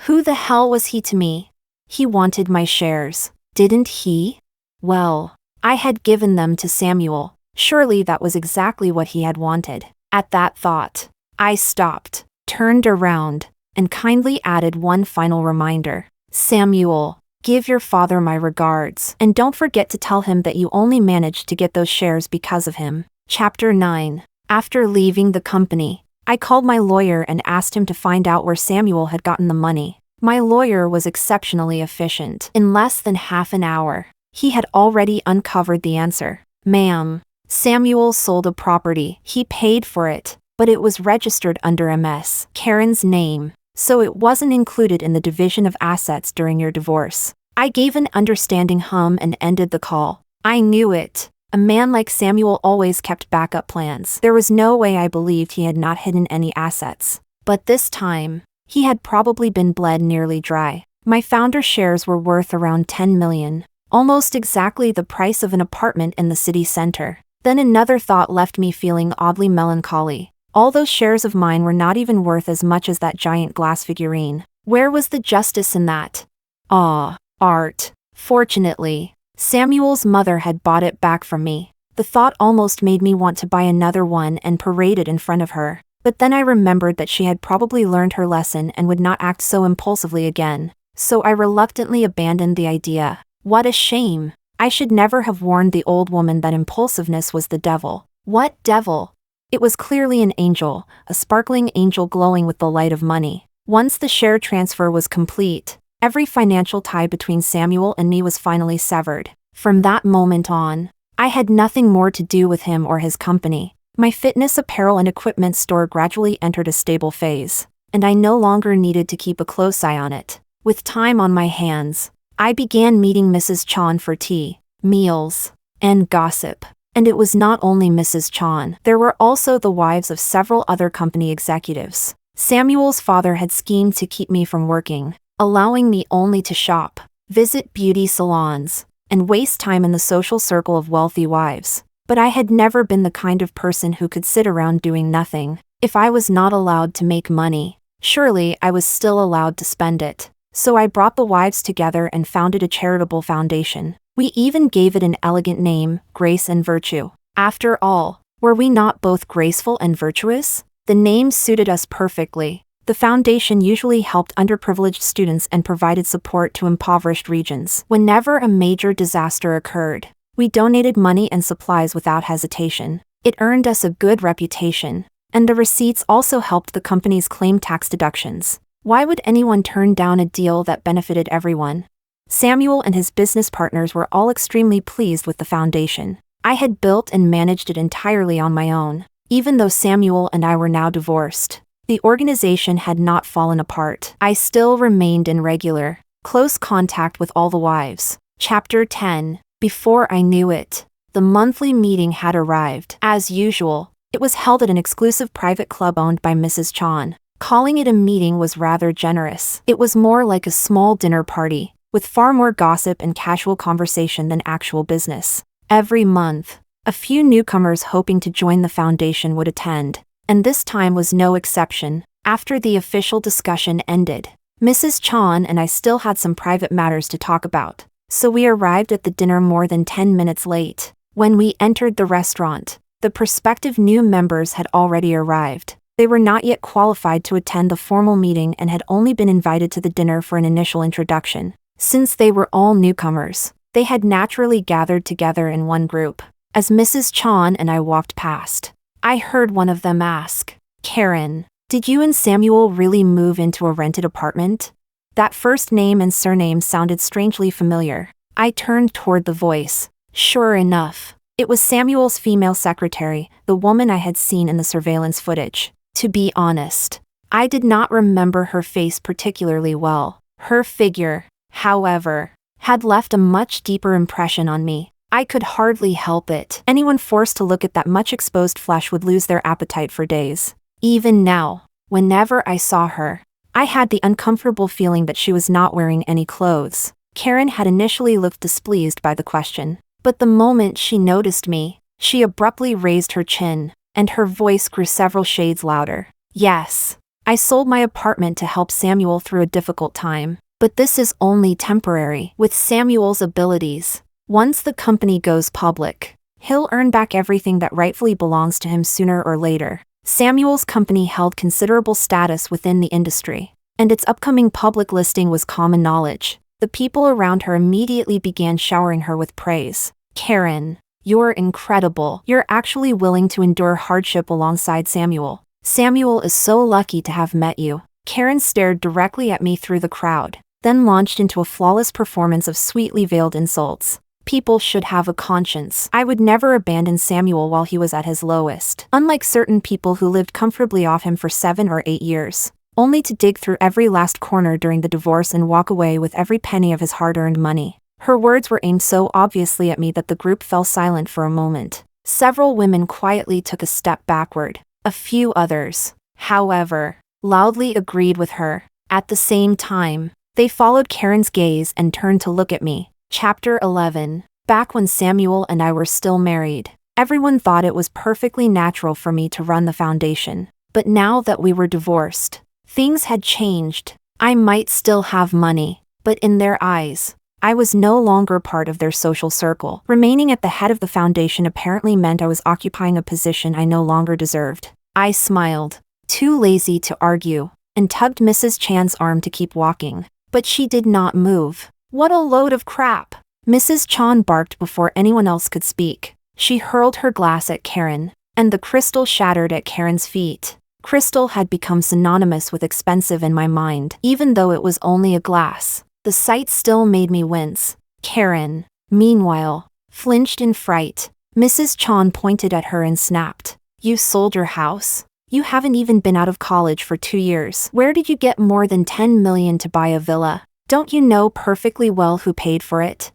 Who the hell was he to me? He wanted my shares, didn't he? Well, I had given them to Samuel. Surely that was exactly what he had wanted. At that thought, I stopped, turned around, and kindly added one final reminder. Samuel, give your father my regards, and don't forget to tell him that you only managed to get those shares because of him. Chapter 9. After leaving the company, I called my lawyer and asked him to find out where Samuel had gotten the money. My lawyer was exceptionally efficient. In less than half an hour, he had already uncovered the answer. Ma'am, Samuel sold a property. He paid for it, but it was registered under Ms. Karen's name, so it wasn't included in the division of assets during your divorce. I gave an understanding hum and ended the call. I knew it. A man like Samuel always kept backup plans. There was no way I believed he had not hidden any assets. But this time, he had probably been bled nearly dry. My founder shares were worth around 10 million, almost exactly the price of an apartment in the city center. Then another thought left me feeling oddly melancholy. All those shares of mine were not even worth as much as that giant glass figurine. Where was the justice in that? Art. Fortunately, Samuel's mother had bought it back from me. The thought almost made me want to buy another one and parade it in front of her. But then I remembered that she had probably learned her lesson and would not act so impulsively again. So I reluctantly abandoned the idea. What a shame. I should never have warned the old woman that impulsiveness was the devil. What devil? It was clearly an angel, a sparkling angel glowing with the light of money. Once the share transfer was complete, every financial tie between Samuel and me was finally severed. From that moment on, I had nothing more to do with him or his company. My fitness apparel and equipment store gradually entered a stable phase, and I no longer needed to keep a close eye on it. With time on my hands, I began meeting Mrs. Chon for tea, meals, and gossip. And it was not only Mrs. Chon. There were also the wives of several other company executives. Samuel's father had schemed to keep me from working, allowing me only to shop, visit beauty salons, and waste time in the social circle of wealthy wives. But I had never been the kind of person who could sit around doing nothing. If I was not allowed to make money, surely I was still allowed to spend it. So I brought the wives together and founded a charitable foundation. We even gave it an elegant name, Grace and Virtue. After all, were we not both graceful and virtuous? The name suited us perfectly. The foundation usually helped underprivileged students and provided support to impoverished regions. Whenever a major disaster occurred, we donated money and supplies without hesitation. It earned us a good reputation, and the receipts also helped the company's claim tax deductions. Why would anyone turn down a deal that benefited everyone? Samuel and his business partners were all extremely pleased with the foundation. I had built and managed it entirely on my own. Even though Samuel and I were now divorced, the organization had not fallen apart. I still remained in regular, close contact with all the wives. Chapter 10. Before I knew it, the monthly meeting had arrived. As usual, it was held at an exclusive private club owned by Mrs. Chon. Calling it a meeting was rather generous. It was more like a small dinner party, with far more gossip and casual conversation than actual business. Every month, a few newcomers hoping to join the foundation would attend, and this time was no exception. After the official discussion ended, Mrs. Chon and I still had some private matters to talk about, so we arrived at the dinner more than 10 minutes late. When we entered the restaurant, the prospective new members had already arrived. They were not yet qualified to attend the formal meeting and had only been invited to the dinner for an initial introduction. Since they were all newcomers, they had naturally gathered together in one group. As Mrs. Chon and I walked past, I heard one of them ask, "Karen, did you and Samuel really move into a rented apartment?" That first name and surname sounded strangely familiar. I turned toward the voice. Sure enough, it was Samuel's female secretary, the woman I had seen in the surveillance footage. To be honest, I did not remember her face particularly well. Her figure, however, had left a much deeper impression on me. I could hardly help it. Anyone forced to look at that much exposed flesh would lose their appetite for days. Even now, whenever I saw her, I had the uncomfortable feeling that she was not wearing any clothes. Karen had initially looked displeased by the question, but the moment she noticed me, she abruptly raised her chin, and her voice grew several shades louder. Yes, I sold my apartment to help Samuel through a difficult time. But this is only temporary. With Samuel's abilities, Once the company goes public, he'll earn back everything that rightfully belongs to him sooner or later. Samuel's company held considerable status within the industry, and its upcoming public listing was common knowledge. The people around her immediately began showering her with praise. "Karen, you're incredible. You're actually willing to endure hardship alongside Samuel. Samuel is so lucky to have met you." Karen stared directly at me through the crowd, then launched into a flawless performance of sweetly veiled insults. People should have a conscience. I would never abandon Samuel while he was at his lowest. Unlike certain people who lived comfortably off him for 7 or 8 years, only to dig through every last corner during the divorce and walk away with every penny of his hard-earned money. Her words were aimed so obviously at me that the group fell silent for a moment. Several women quietly took a step backward. A few others, however, loudly agreed with her. At the same time, they followed Karen's gaze and turned to look at me. Chapter 11. Back when Samuel and I were still married, everyone thought it was perfectly natural for me to run the foundation. But now that we were divorced, things had changed. I might still have money, but in their eyes, I was no longer part of their social circle. Remaining at the head of the foundation apparently meant I was occupying a position I no longer deserved. I smiled, too lazy to argue, and tugged Mrs. Chan's arm to keep walking. But she did not move. "What a load of crap!" Mrs. Chan barked before anyone else could speak. She hurled her glass at Karen, and the crystal shattered at Karen's feet. Crystal had become synonymous with expensive in my mind, even though it was only a glass. The sight still made me wince. Karen, meanwhile, flinched in fright. Mrs. Chan pointed at her and snapped. "You sold your house? You haven't even been out of college for 2 years. Where did you get more than 10 million to buy a villa? Don't you know perfectly well who paid for it?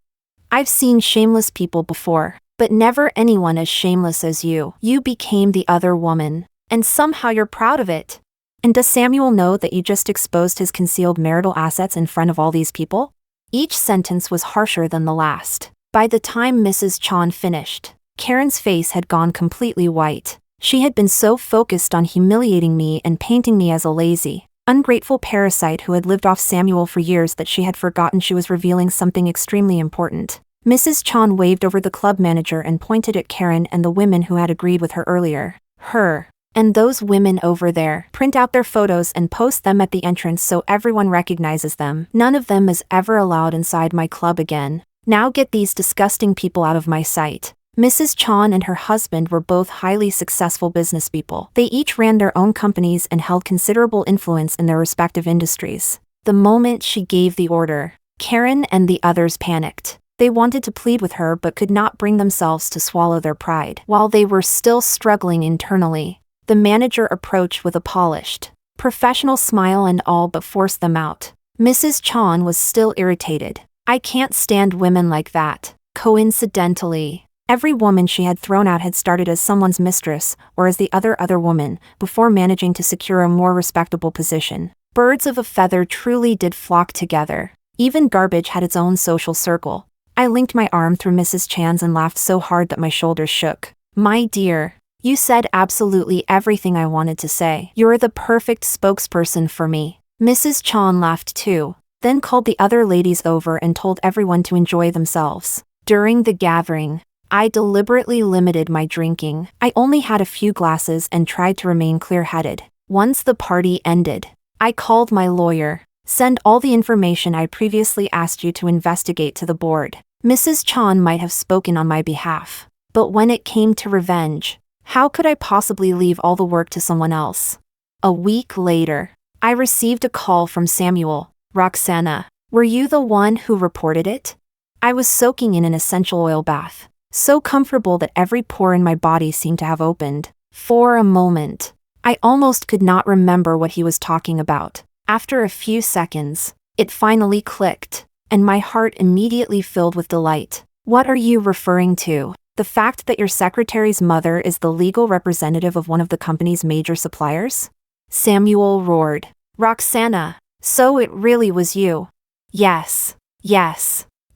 I've seen shameless people before, but never anyone as shameless as you. You became the other woman, and somehow you're proud of it. And does Samuel know that you just exposed his concealed marital assets in front of all these people?" Each sentence was harsher than the last. By the time Mrs. Chan finished, Karen's face had gone completely white. She had been so focused on humiliating me and painting me as a lazy, ungrateful parasite who had lived off Samuel for years that she had forgotten she was revealing something extremely important. Mrs. Chan waved over the club manager and pointed at Karen and the women who had agreed with her earlier. "Her, and those women over there, print out their photos and post them at the entrance so everyone recognizes them. None of them is ever allowed inside my club again. Now get these disgusting people out of my sight." Mrs. Chan and her husband were both highly successful businesspeople. They each ran their own companies and held considerable influence in their respective industries. The moment she gave the order, Karen and the others panicked. They wanted to plead with her but could not bring themselves to swallow their pride. While they were still struggling internally, the manager approached with a polished, professional smile and all but forced them out. Mrs. Chan was still irritated. "I can't stand women like that." Coincidentally, every woman she had thrown out had started as someone's mistress or as the other woman, before managing to secure a more respectable position. Birds of a feather truly did flock together. Even garbage had its own social circle. I linked my arm through Mrs. Chan's and laughed so hard that my shoulders shook. "My dear, you said absolutely everything I wanted to say. You're the perfect spokesperson for me." Mrs. Chan laughed too, then called the other ladies over and told everyone to enjoy themselves. During the gathering, I deliberately limited my drinking. I only had a few glasses and tried to remain clear-headed. Once the party ended, I called my lawyer. "Send all the information I previously asked you to investigate to the board." Mrs. Chan might have spoken on my behalf, but when it came to revenge, how could I possibly leave all the work to someone else? A week later, I received a call from Samuel. "Roxana, were you the one who reported it?" I was soaking in an essential oil bath, so comfortable that every pore in my body seemed to have opened. For a moment, I almost could not remember what he was talking about. After a few seconds, it finally clicked, and my heart immediately filled with delight. "What are you referring to? The fact that your secretary's mother is the legal representative of one of the company's major suppliers?" Samuel roared. "Roxana, so it really was you?" Yes,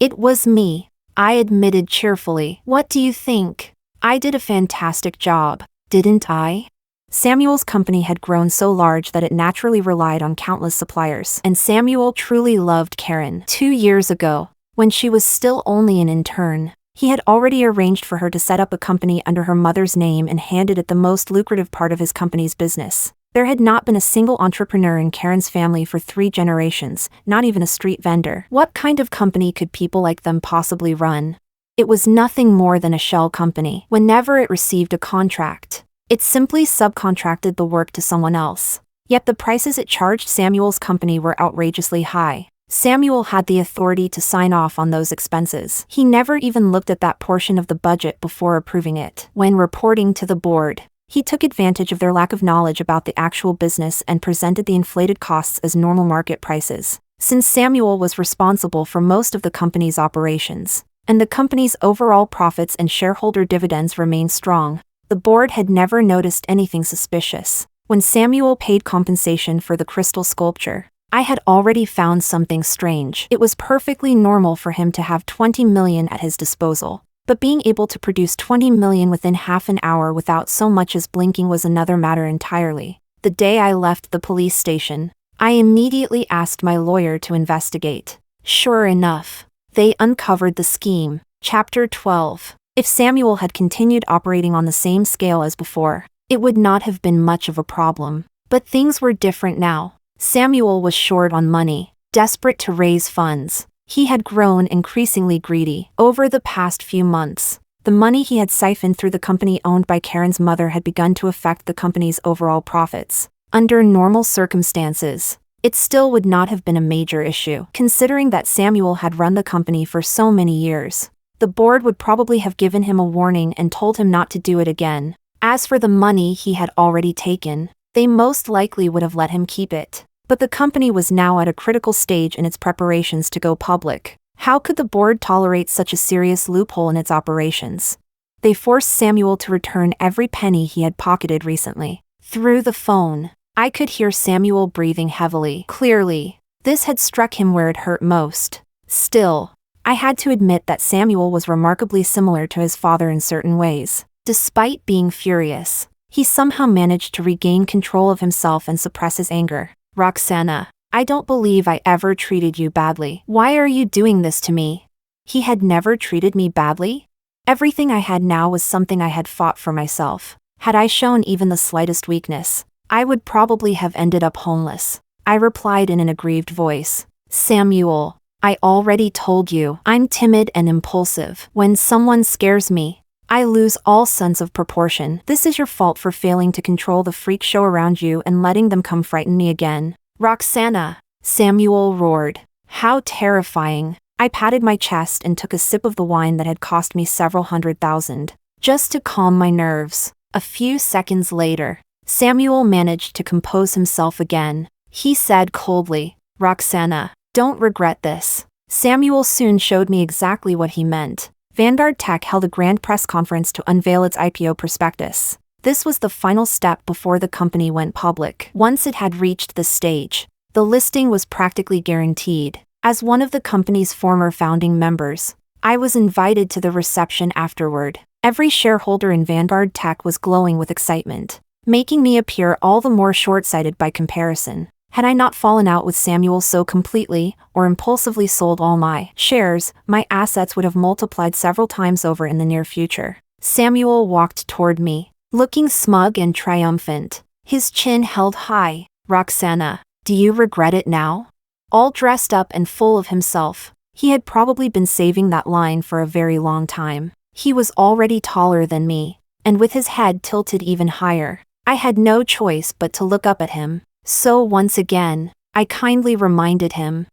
it was me," I admitted cheerfully. "What do you think? I did a fantastic job, didn't I?" Samuel's company had grown so large that it naturally relied on countless suppliers, and Samuel truly loved Karen. 2 years ago, When she was still only an intern, he had already arranged for her to set up a company under her mother's name and handed it the most lucrative part of his company's business. There had not been a single entrepreneur in Karen's family for 3 generations, not even a street vendor. What kind of company could people like them possibly run? It was nothing more than a shell company. Whenever it received a contract, it simply subcontracted the work to someone else. Yet the prices it charged Samuel's company were outrageously high. Samuel had the authority to sign off on those expenses. He never even looked at that portion of the budget before approving it. When reporting to the board, he took advantage of their lack of knowledge about the actual business and presented the inflated costs as normal market prices. Since Samuel was responsible for most of the company's operations, and the company's overall profits and shareholder dividends remained strong, the board had never noticed anything suspicious. When Samuel paid compensation for the crystal sculpture, I had already found something strange. It was perfectly normal for him to have 20 million at his disposal, but being able to produce 20 million within half an hour without so much as blinking was another matter entirely. The day I left the police station, I immediately asked my lawyer to investigate. Sure enough, they uncovered the scheme. Chapter 12. If Samuel had continued operating on the same scale as before, it would not have been much of a problem. But things were different now. Samuel was short on money, desperate to raise funds. He had grown increasingly greedy. Over the past few months, the money he had siphoned through the company owned by Karen's mother had begun to affect the company's overall profits. Under normal circumstances, it still would not have been a major issue, considering that Samuel had run the company for so many years. The board would probably have given him a warning and told him not to do it again. As for the money he had already taken, they most likely would have let him keep it. But the company was now at a critical stage in its preparations to go public. How could the board tolerate such a serious loophole in its operations? They forced Samuel to return every penny he had pocketed recently. Through the phone, I could hear Samuel breathing heavily. Clearly, this had struck him where it hurt most. Still, I had to admit that Samuel was remarkably similar to his father in certain ways. Despite being furious, he somehow managed to regain control of himself and suppress his anger. Roxana, I don't believe I ever treated you badly. Why are you doing this to me? He had never treated me badly? Everything I had now was something I had fought for myself. Had I shown even the slightest weakness, I would probably have ended up homeless. I replied in an aggrieved voice. Samuel, I already told you, I'm timid and impulsive. When someone scares me, I lose all sense of proportion. This is your fault for failing to control the freak show around you and letting them come frighten me again. Roxana, Samuel roared. How terrifying. I patted my chest and took a sip of the wine that had cost me several $100,000, just to calm my nerves. A few seconds later, Samuel managed to compose himself again. He said coldly, Roxana, don't regret this. Samuel soon showed me exactly what he meant. Vanguard Tech held a grand press conference to unveil its IPO prospectus. This was the final step before the company went public. Once it had reached this stage, the listing was practically guaranteed. As one of the company's former founding members, I was invited to the reception afterward. Every shareholder in Vanguard Tech was glowing with excitement, making me appear all the more short-sighted by comparison. Had I not fallen out with Samuel so completely, or impulsively sold all my shares, my assets would have multiplied several times over in the near future. Samuel walked toward me, looking smug and triumphant, his chin held high. Roxana, do you regret it now? All dressed up and full of himself, he had probably been saving that line for a very long time. He was already taller than me, and with his head tilted even higher, I had no choice but to look up at him. So once again, I kindly reminded him,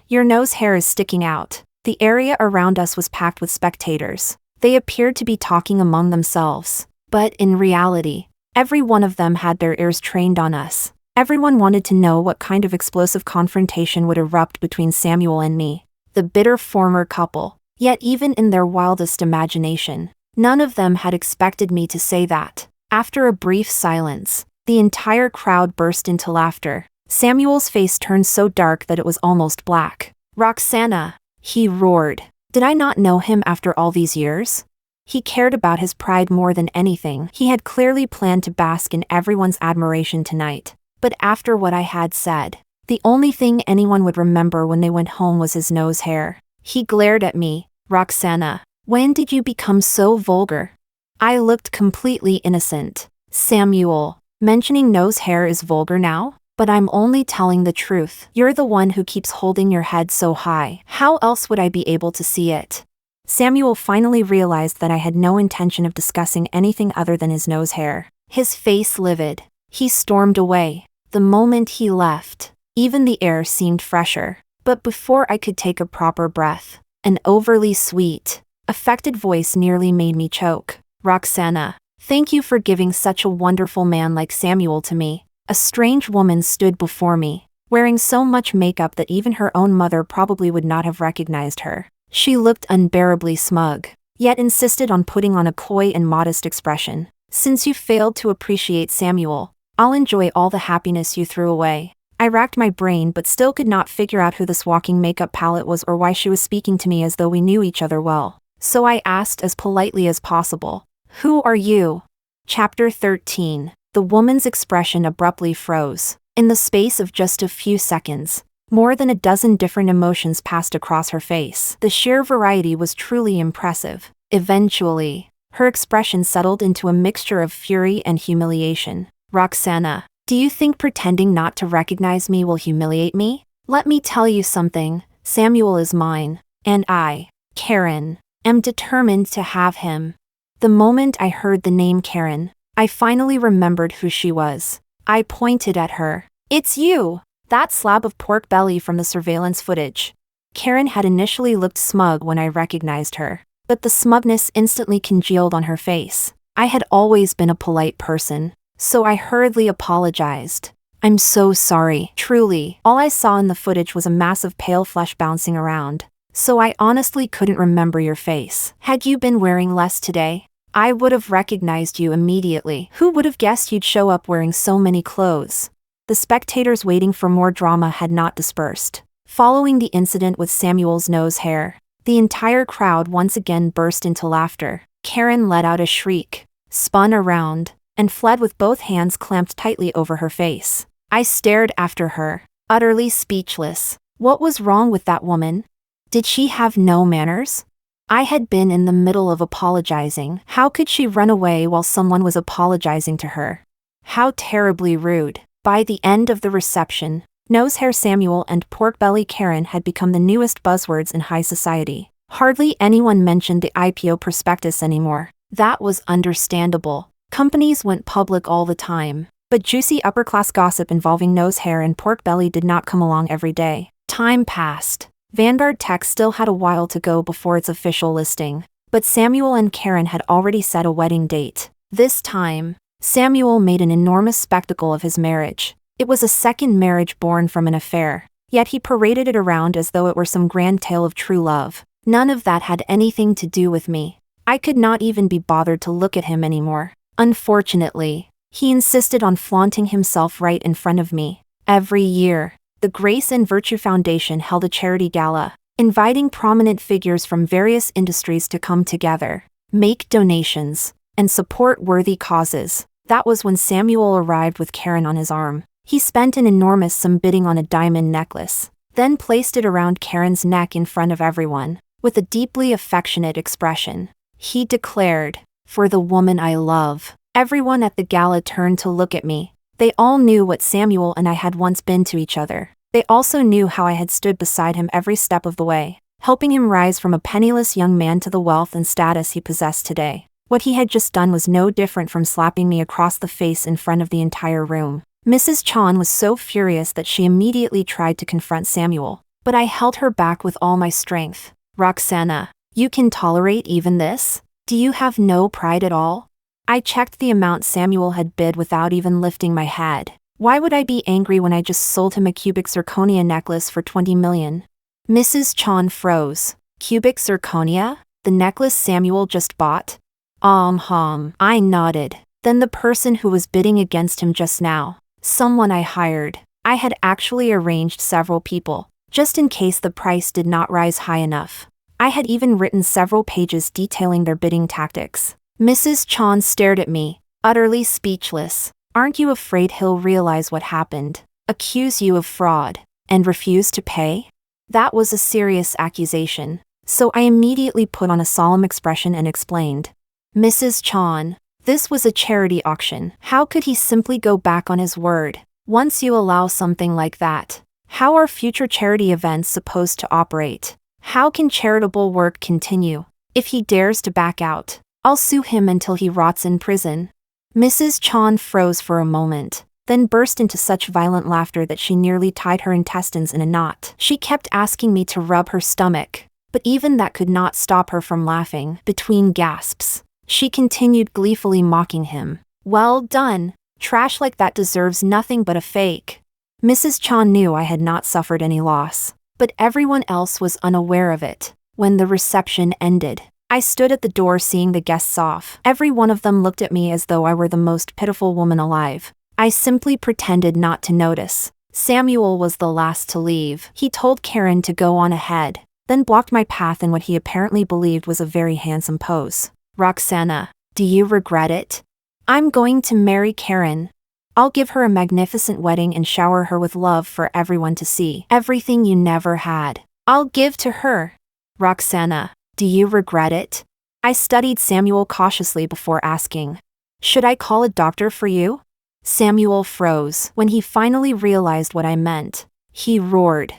your nose hair is sticking out. The area around us was packed with spectators. They appeared to be talking among themselves, but in reality, every one of them had their ears trained on us. Everyone wanted to know what kind of explosive confrontation would erupt between Samuel and me, the bitter former couple. Yet even in their wildest imagination, none of them had expected me to say that. After a brief silence, the entire crowd burst into laughter. Samuel's face turned so dark that it was almost black. Roxana, he roared. Did I not know him after all these years? He cared about his pride more than anything. He had clearly planned to bask in everyone's admiration tonight. But after what I had said, the only thing anyone would remember when they went home was his nose hair. He glared at me. Roxana, when did you become so vulgar? I looked completely innocent. Samuel, mentioning nose hair is vulgar now? But I'm only telling the truth. You're the one who keeps holding your head so high. How else would I be able to see it? Samuel finally realized that I had no intention of discussing anything other than his nose hair. His face livid. He stormed away. The moment he left, even the air seemed fresher. But before I could take a proper breath, an overly sweet, affected voice nearly made me choke. Roxana, thank you for giving such a wonderful man like Samuel to me. A strange woman stood before me, wearing so much makeup that even her own mother probably would not have recognized her. She looked unbearably smug, yet insisted on putting on a coy and modest expression. Since you failed to appreciate Samuel, I'll enjoy all the happiness you threw away. I racked my brain but still could not figure out who this walking makeup palette was or why she was speaking to me as though we knew each other well. So I asked as politely as possible, "Who are you?" Chapter 13. The woman's expression abruptly froze. In the space of just a few seconds, more than a dozen different emotions passed across her face. The sheer variety was truly impressive. Eventually, her expression settled into a mixture of fury and humiliation. Roxana, do you think pretending not to recognize me will humiliate me? Let me tell you something, Samuel is mine, and I, Karen, am determined to have him. The moment I heard the name Karen, I finally remembered who she was. I pointed at her. It's you! That slab of pork belly from the surveillance footage. Karen had initially looked smug when I recognized her, but the smugness instantly congealed on her face. I had always been a polite person, so I hurriedly apologized. I'm so sorry. Truly, all I saw in the footage was a mass of pale flesh bouncing around, so I honestly couldn't remember your face. Had you been wearing less today, I would have recognized you immediately. Who would have guessed you'd show up wearing so many clothes? The spectators waiting for more drama had not dispersed. Following the incident with Samuel's nose hair, the entire crowd once again burst into laughter. Karen let out a shriek, spun around, and fled with both hands clamped tightly over her face. I stared after her, utterly speechless. What was wrong with that woman? Did she have no manners? I had been in the middle of apologizing. How could she run away while someone was apologizing to her? How terribly rude. By the end of the reception, Nosehair Samuel and Porkbelly Karen had become the newest buzzwords in high society. Hardly anyone mentioned the IPO prospectus anymore. That was understandable. Companies went public all the time, but juicy upper-class gossip involving Nosehair and Porkbelly did not come along every day. Time passed. Vanguard Tech still had a while to go before its official listing, but Samuel and Karen had already set a wedding date. This time, Samuel made an enormous spectacle of his marriage. It was a second marriage born from an affair, yet he paraded it around as though it were some grand tale of true love. None of that had anything to do with me. I could not even be bothered to look at him anymore. Unfortunately, he insisted on flaunting himself right in front of me. Every year, the Grace and Virtue Foundation held a charity gala, inviting prominent figures from various industries to come together, make donations, and support worthy causes. That was when Samuel arrived with Karen on his arm. He spent an enormous sum bidding on a diamond necklace, then placed it around Karen's neck in front of everyone. With a deeply affectionate expression, he declared, "For the woman I love." Everyone at the gala turned to look at me. They all knew what Samuel and I had once been to each other. They also knew how I had stood beside him every step of the way, helping him rise from a penniless young man to the wealth and status he possessed today. What he had just done was no different from slapping me across the face in front of the entire room. Mrs. Chan was so furious that she immediately tried to confront Samuel, but I held her back with all my strength. "Roxana, you can tolerate even this? Do you have no pride at all?" I checked the amount Samuel had bid without even lifting my head. Why would I be angry when I just sold him a cubic zirconia necklace for 20 million? Mrs. Chan froze. Cubic zirconia? The necklace Samuel just bought? I nodded. Then the person who was bidding against him just now. Someone I hired. I had actually arranged several people, just in case the price did not rise high enough. I had even written several pages detailing their bidding tactics. Mrs. Chan stared at me, utterly speechless. Aren't you afraid he'll realize what happened, accuse you of fraud, and refuse to pay? That was a serious accusation. So I immediately put on a solemn expression and explained. Mrs. Chan, this was a charity auction. How could he simply go back on his word? Once you allow something like that, how are future charity events supposed to operate? How can charitable work continue? If he dares to back out, I'll sue him until he rots in prison. Mrs. Chan froze for a moment, then burst into such violent laughter that she nearly tied her intestines in a knot. She kept asking me to rub her stomach, but even that could not stop her from laughing. Between gasps, she continued gleefully mocking him. Well done. Trash like that deserves nothing but a fake. Mrs. Chan knew I had not suffered any loss, but everyone else was unaware of it. When the reception ended, I stood at the door seeing the guests off. Every one of them looked at me as though I were the most pitiful woman alive. I simply pretended not to notice. Samuel was the last to leave. He told Karen to go on ahead, then blocked my path in what he apparently believed was a very handsome pose. Roxana, do you regret it? I'm going to marry Karen. I'll give her a magnificent wedding and shower her with love for everyone to see. Everything you never had, I'll give to her. Roxana, do you regret it? I studied Samuel cautiously before asking. Should I call a doctor for you? Samuel froze when he finally realized what I meant. He roared.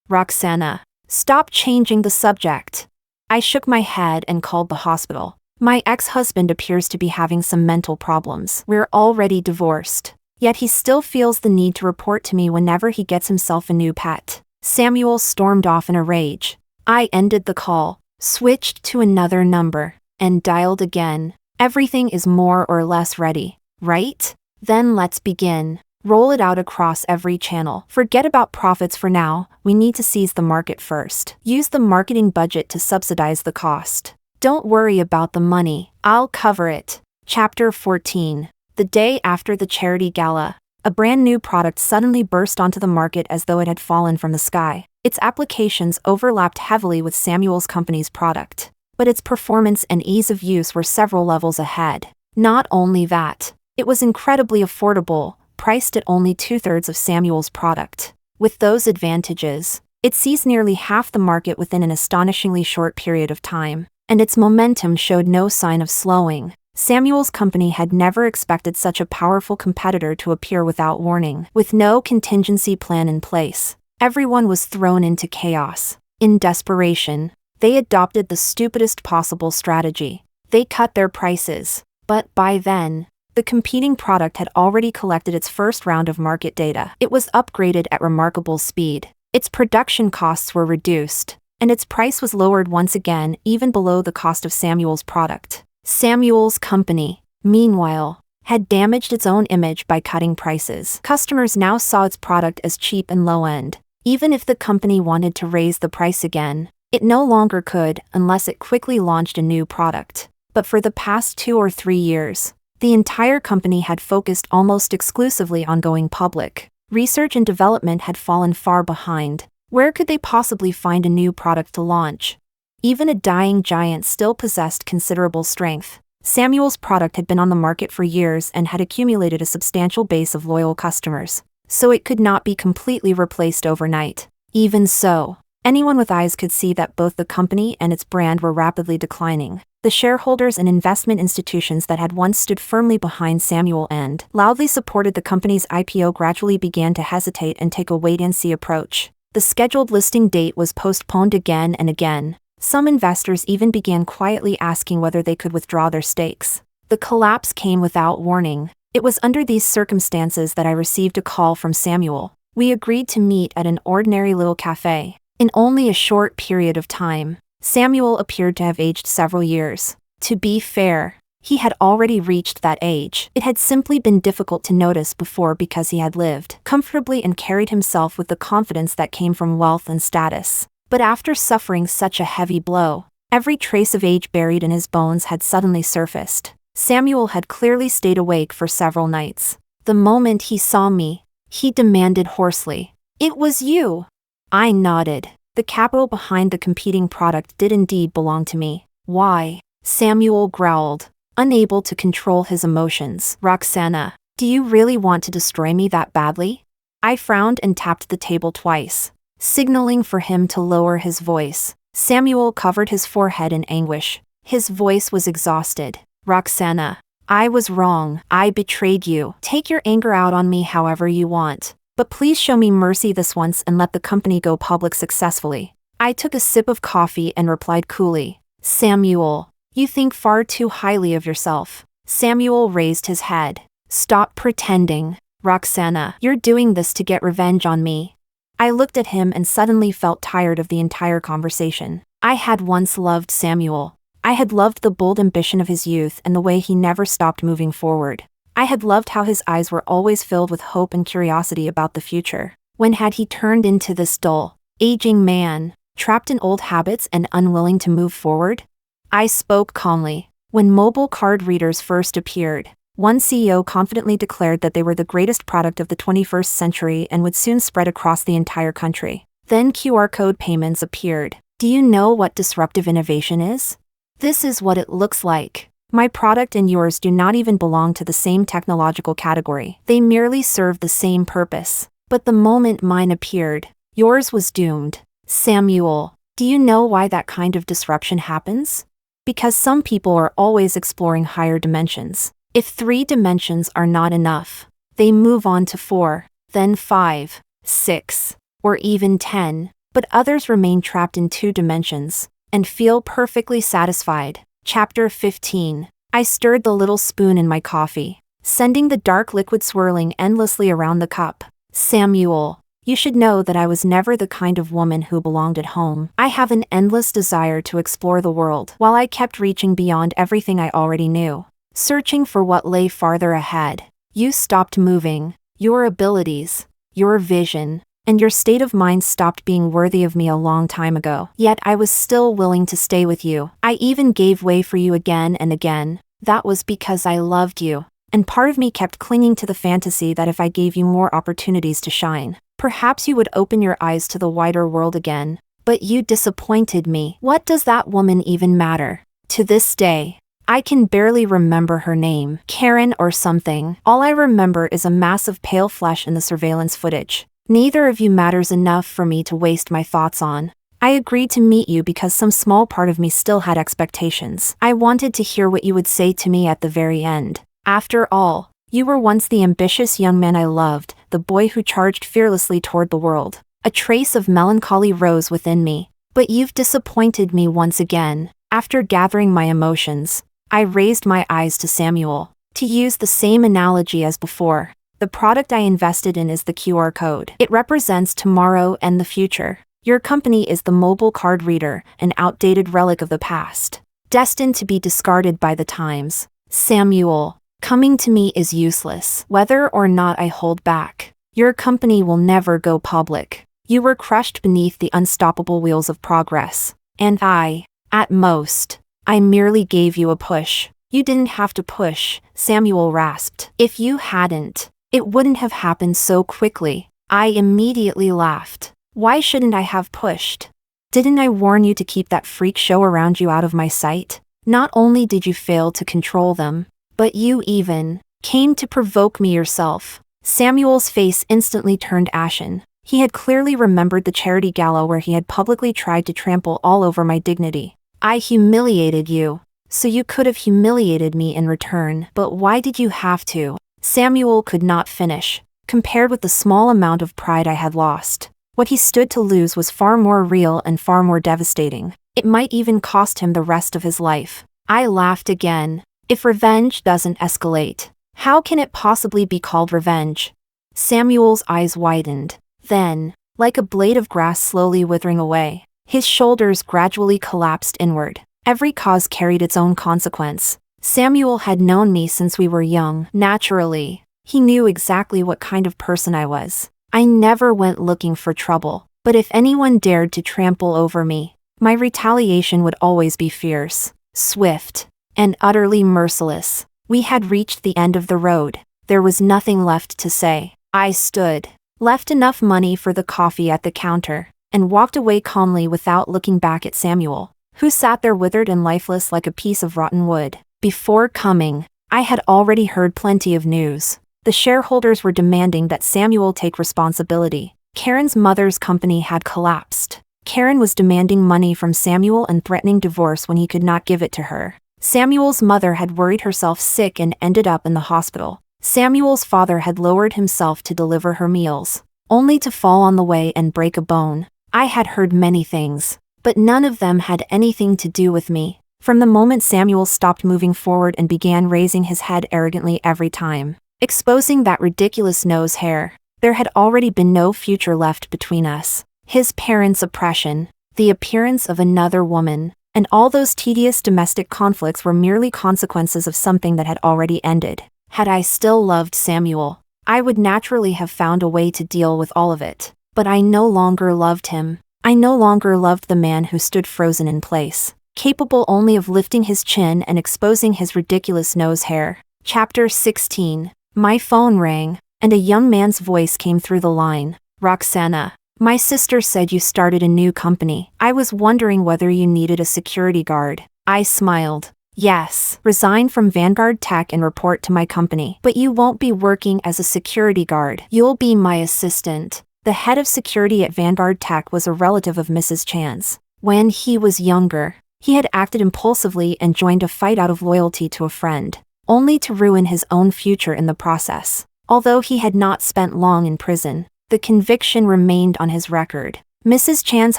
Roxana, stop changing the subject. I shook my head and called the hospital. My ex-husband appears to be having some mental problems. We're already divorced. Yet he still feels the need to report to me whenever he gets himself a new pet. Samuel stormed off in a rage. I ended the call, switched to another number, and dialed again. Everything is more or less ready, right? Then let's begin. Roll it out across every channel. Forget about profits for now, we need to seize the market first. Use the marketing budget to subsidize the cost. Don't worry about the money, I'll cover it. Chapter 14. The day after the charity gala, a brand new product suddenly burst onto the market as though it had fallen from the sky. Its applications overlapped heavily with Samuel's company's product, but its performance and ease of use were several levels ahead. Not only that, it was incredibly affordable, priced at only 2/3 of Samuel's product. With those advantages, it seized nearly half the market within an astonishingly short period of time, and its momentum showed no sign of slowing. Samuel's company had never expected such a powerful competitor to appear without warning. With no contingency plan in place, everyone was thrown into chaos. In desperation, they adopted the stupidest possible strategy. They cut their prices, but by then, the competing product had already collected its first round of market data. It was upgraded at remarkable speed. Its production costs were reduced, and its price was lowered once again, even below the cost of Samuel's product. Samuel's company, meanwhile, had damaged its own image by cutting prices. Customers now saw its product as cheap and low-end. Even if the company wanted to raise the price again, it no longer could unless it quickly launched a new product. But for the past 2 or 3 years, the entire company had focused almost exclusively on going public. Research and development had fallen far behind. Where could they possibly find a new product to launch? Even a dying giant still possessed considerable strength. Samuel's product had been on the market for years and had accumulated a substantial base of loyal customers, so it could not be completely replaced overnight. Even so, anyone with eyes could see that both the company and its brand were rapidly declining. The shareholders and investment institutions that had once stood firmly behind Samuel and loudly supported the company's IPO gradually began to hesitate and take a wait-and-see approach. The scheduled listing date was postponed again and again. Some investors even began quietly asking whether they could withdraw their stakes. The collapse came without warning. It was under these circumstances that I received a call from Samuel. We agreed to meet at an ordinary little cafe. In only a short period of time, Samuel appeared to have aged several years. To be fair, he had already reached that age. It had simply been difficult to notice before because he had lived comfortably and carried himself with the confidence that came from wealth and status. But after suffering such a heavy blow, every trace of age buried in his bones had suddenly surfaced. Samuel had clearly stayed awake for several nights. The moment he saw me, he demanded hoarsely, "It was you!" I nodded. The capital behind the competing product did indeed belong to me. Why? Samuel growled, unable to control his emotions. Roxana, do you really want to destroy me that badly? I frowned and tapped the table twice. signaling for him to lower his voice. Samuel covered his forehead in anguish. His voice was exhausted. Roxana, I was wrong. I betrayed you. Take your anger out on me however you want. But please show me mercy this once and let the company go public successfully. I took a sip of coffee and replied coolly, Samuel, you think far too highly of yourself. Samuel raised his head. Stop pretending. Roxana, you're doing this to get revenge on me. I looked at him and suddenly felt tired of the entire conversation. I had once loved Samuel. I had loved the bold ambition of his youth and the way he never stopped moving forward. I had loved how his eyes were always filled with hope and curiosity about the future. When had he turned into this dull, aging man, trapped in old habits and unwilling to move forward? I spoke calmly. When mobile card readers first appeared, one CEO confidently declared that they were the greatest product of the 21st century and would soon spread across the entire country. Then QR code payments appeared. Do you know what disruptive innovation is? This is what it looks like. My product and yours do not even belong to the same technological category. They merely serve the same purpose. But the moment mine appeared, yours was doomed. Samuel, do you know why that kind of disruption happens? Because some people are always exploring higher dimensions. If 3 dimensions are not enough, they move on to 4, then 5, 6, or even 10, but others remain trapped in 2 dimensions and feel perfectly satisfied. Chapter 15. I stirred the little spoon in my coffee, sending the dark liquid swirling endlessly around the cup. Samuel, you should know that I was never the kind of woman who belonged at home. I have an endless desire to explore the world, while I kept reaching beyond everything I already knew, searching for what lay farther ahead. You stopped moving. Your abilities, your vision, and your state of mind stopped being worthy of me a long time ago. Yet I was still willing to stay with you. I even gave way for you again and again. That was because I loved you. And part of me kept clinging to the fantasy that if I gave you more opportunities to shine, perhaps you would open your eyes to the wider world again. But you disappointed me. What does that woman even matter? To this day, I can barely remember her name, Karen or something. All I remember is a mass of pale flesh in the surveillance footage. Neither of you matters enough for me to waste my thoughts on. I agreed to meet you because some small part of me still had expectations. I wanted to hear what you would say to me at the very end. After all, you were once the ambitious young man I loved, the boy who charged fearlessly toward the world. A trace of melancholy rose within me. But you've disappointed me once again. After gathering my emotions, I raised my eyes to Samuel. To use the same analogy as before, the product I invested in is the QR code. It represents tomorrow and the future. Your company is the mobile card reader, an outdated relic of the past, destined to be discarded by the times. Samuel, coming to me is useless. Whether or not I hold back, your company will never go public. You were crushed beneath the unstoppable wheels of progress. And at most, I merely gave you a push. You didn't have to push, Samuel rasped. If you hadn't, it wouldn't have happened so quickly. I immediately laughed. Why shouldn't I have pushed? Didn't I warn you to keep that freak show around you out of my sight? Not only did you fail to control them, but you even came to provoke me yourself. Samuel's face instantly turned ashen. He had clearly remembered the charity gala where he had publicly tried to trample all over my dignity. I humiliated you, so you could have humiliated me in return. But why did you have to? Samuel could not finish. Compared with the small amount of pride I had lost, what he stood to lose was far more real and far more devastating. It might even cost him the rest of his life. I laughed again. If revenge doesn't escalate, how can it possibly be called revenge? Samuel's eyes widened. Then, like a blade of grass slowly withering away, his shoulders gradually collapsed inward. Every cause carried its own consequence. Samuel had known me since we were young. Naturally, he knew exactly what kind of person I was. I never went looking for trouble, but if anyone dared to trample over me, my retaliation would always be fierce, swift, and utterly merciless. We had reached the end of the road. There was nothing left to say. I stood, left enough money for the coffee at the counter, and walked away calmly without looking back at Samuel, who sat there withered and lifeless like a piece of rotten wood. Before coming, I had already heard plenty of news. The shareholders were demanding that Samuel take responsibility. Karen's mother's company had collapsed. Karen was demanding money from Samuel and threatening divorce when he could not give it to her. Samuel's mother had worried herself sick and ended up in the hospital. Samuel's father had lowered himself to deliver her meals, only to fall on the way and break a bone. I had heard many things, but none of them had anything to do with me. From the moment Samuel stopped moving forward and began raising his head arrogantly every time, exposing that ridiculous nose hair, there had already been no future left between us. His parents' oppression, the appearance of another woman, and all those tedious domestic conflicts were merely consequences of something that had already ended. Had I still loved Samuel, I would naturally have found a way to deal with all of it. But I no longer loved him. I no longer loved the man who stood frozen in place, capable only of lifting his chin and exposing his ridiculous nose hair. Chapter 16. My phone rang, and a young man's voice came through the line. Roxana, my sister said you started a new company. I was wondering whether you needed a security guard. I smiled. Yes, resign from Vanguard Tech and report to my company. But you won't be working as a security guard. You'll be my assistant. The head of security at Vanguard Tech was a relative of Mrs. Chan's. When he was younger, he had acted impulsively and joined a fight out of loyalty to a friend, only to ruin his own future in the process. Although he had not spent long in prison, the conviction remained on his record. Mrs. Chan's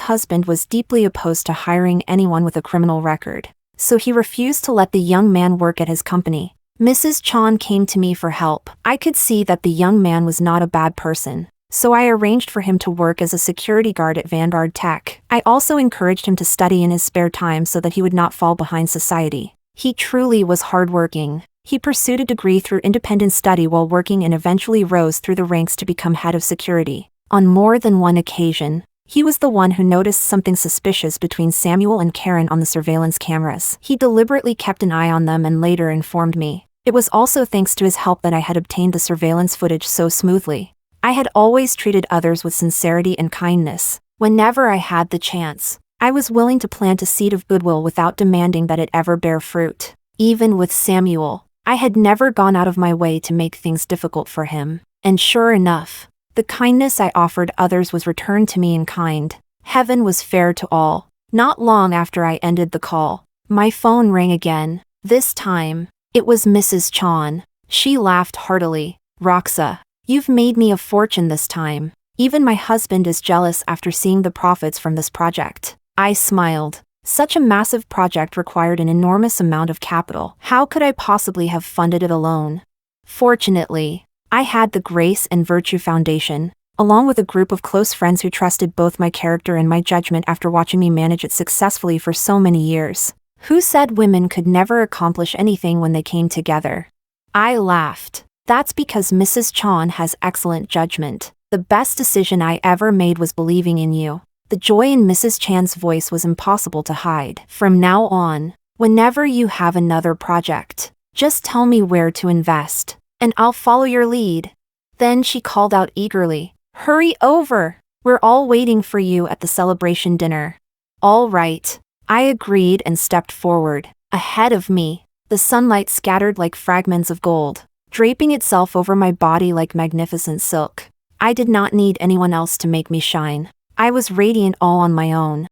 husband was deeply opposed to hiring anyone with a criminal record, so he refused to let the young man work at his company. Mrs. Chan came to me for help. I could see that the young man was not a bad person, so I arranged for him to work as a security guard at Vanguard Tech. I also encouraged him to study in his spare time so that he would not fall behind society. He truly was hardworking. He pursued a degree through independent study while working and eventually rose through the ranks to become head of security. On more than one occasion, he was the one who noticed something suspicious between Samuel and Karen on the surveillance cameras. He deliberately kept an eye on them and later informed me. It was also thanks to his help that I had obtained the surveillance footage so smoothly. I had always treated others with sincerity and kindness. Whenever I had the chance, I was willing to plant a seed of goodwill without demanding that it ever bear fruit. Even with Samuel, I had never gone out of my way to make things difficult for him. And sure enough, the kindness I offered others was returned to me in kind. Heaven was fair to all. Not long after I ended the call, my phone rang again. This time, it was Mrs. Chan. She laughed heartily. Roxa, you've made me a fortune this time. Even my husband is jealous after seeing the profits from this project. I smiled. Such a massive project required an enormous amount of capital. How could I possibly have funded it alone? Fortunately, I had the Grace and Virtue Foundation, along with a group of close friends who trusted both my character and my judgment after watching me manage it successfully for so many years. Who said women could never accomplish anything when they came together? I laughed. That's because Mrs. Chan has excellent judgment. The best decision I ever made was believing in you. The joy in Mrs. Chan's voice was impossible to hide. From now on, whenever you have another project, just tell me where to invest, and I'll follow your lead. Then she called out eagerly, "Hurry over! We're all waiting for you at the celebration dinner." All right, I agreed and stepped forward. Ahead of me, the sunlight scattered like fragments of gold, draping itself over my body like magnificent silk. I did not need anyone else to make me shine. I was radiant all on my own.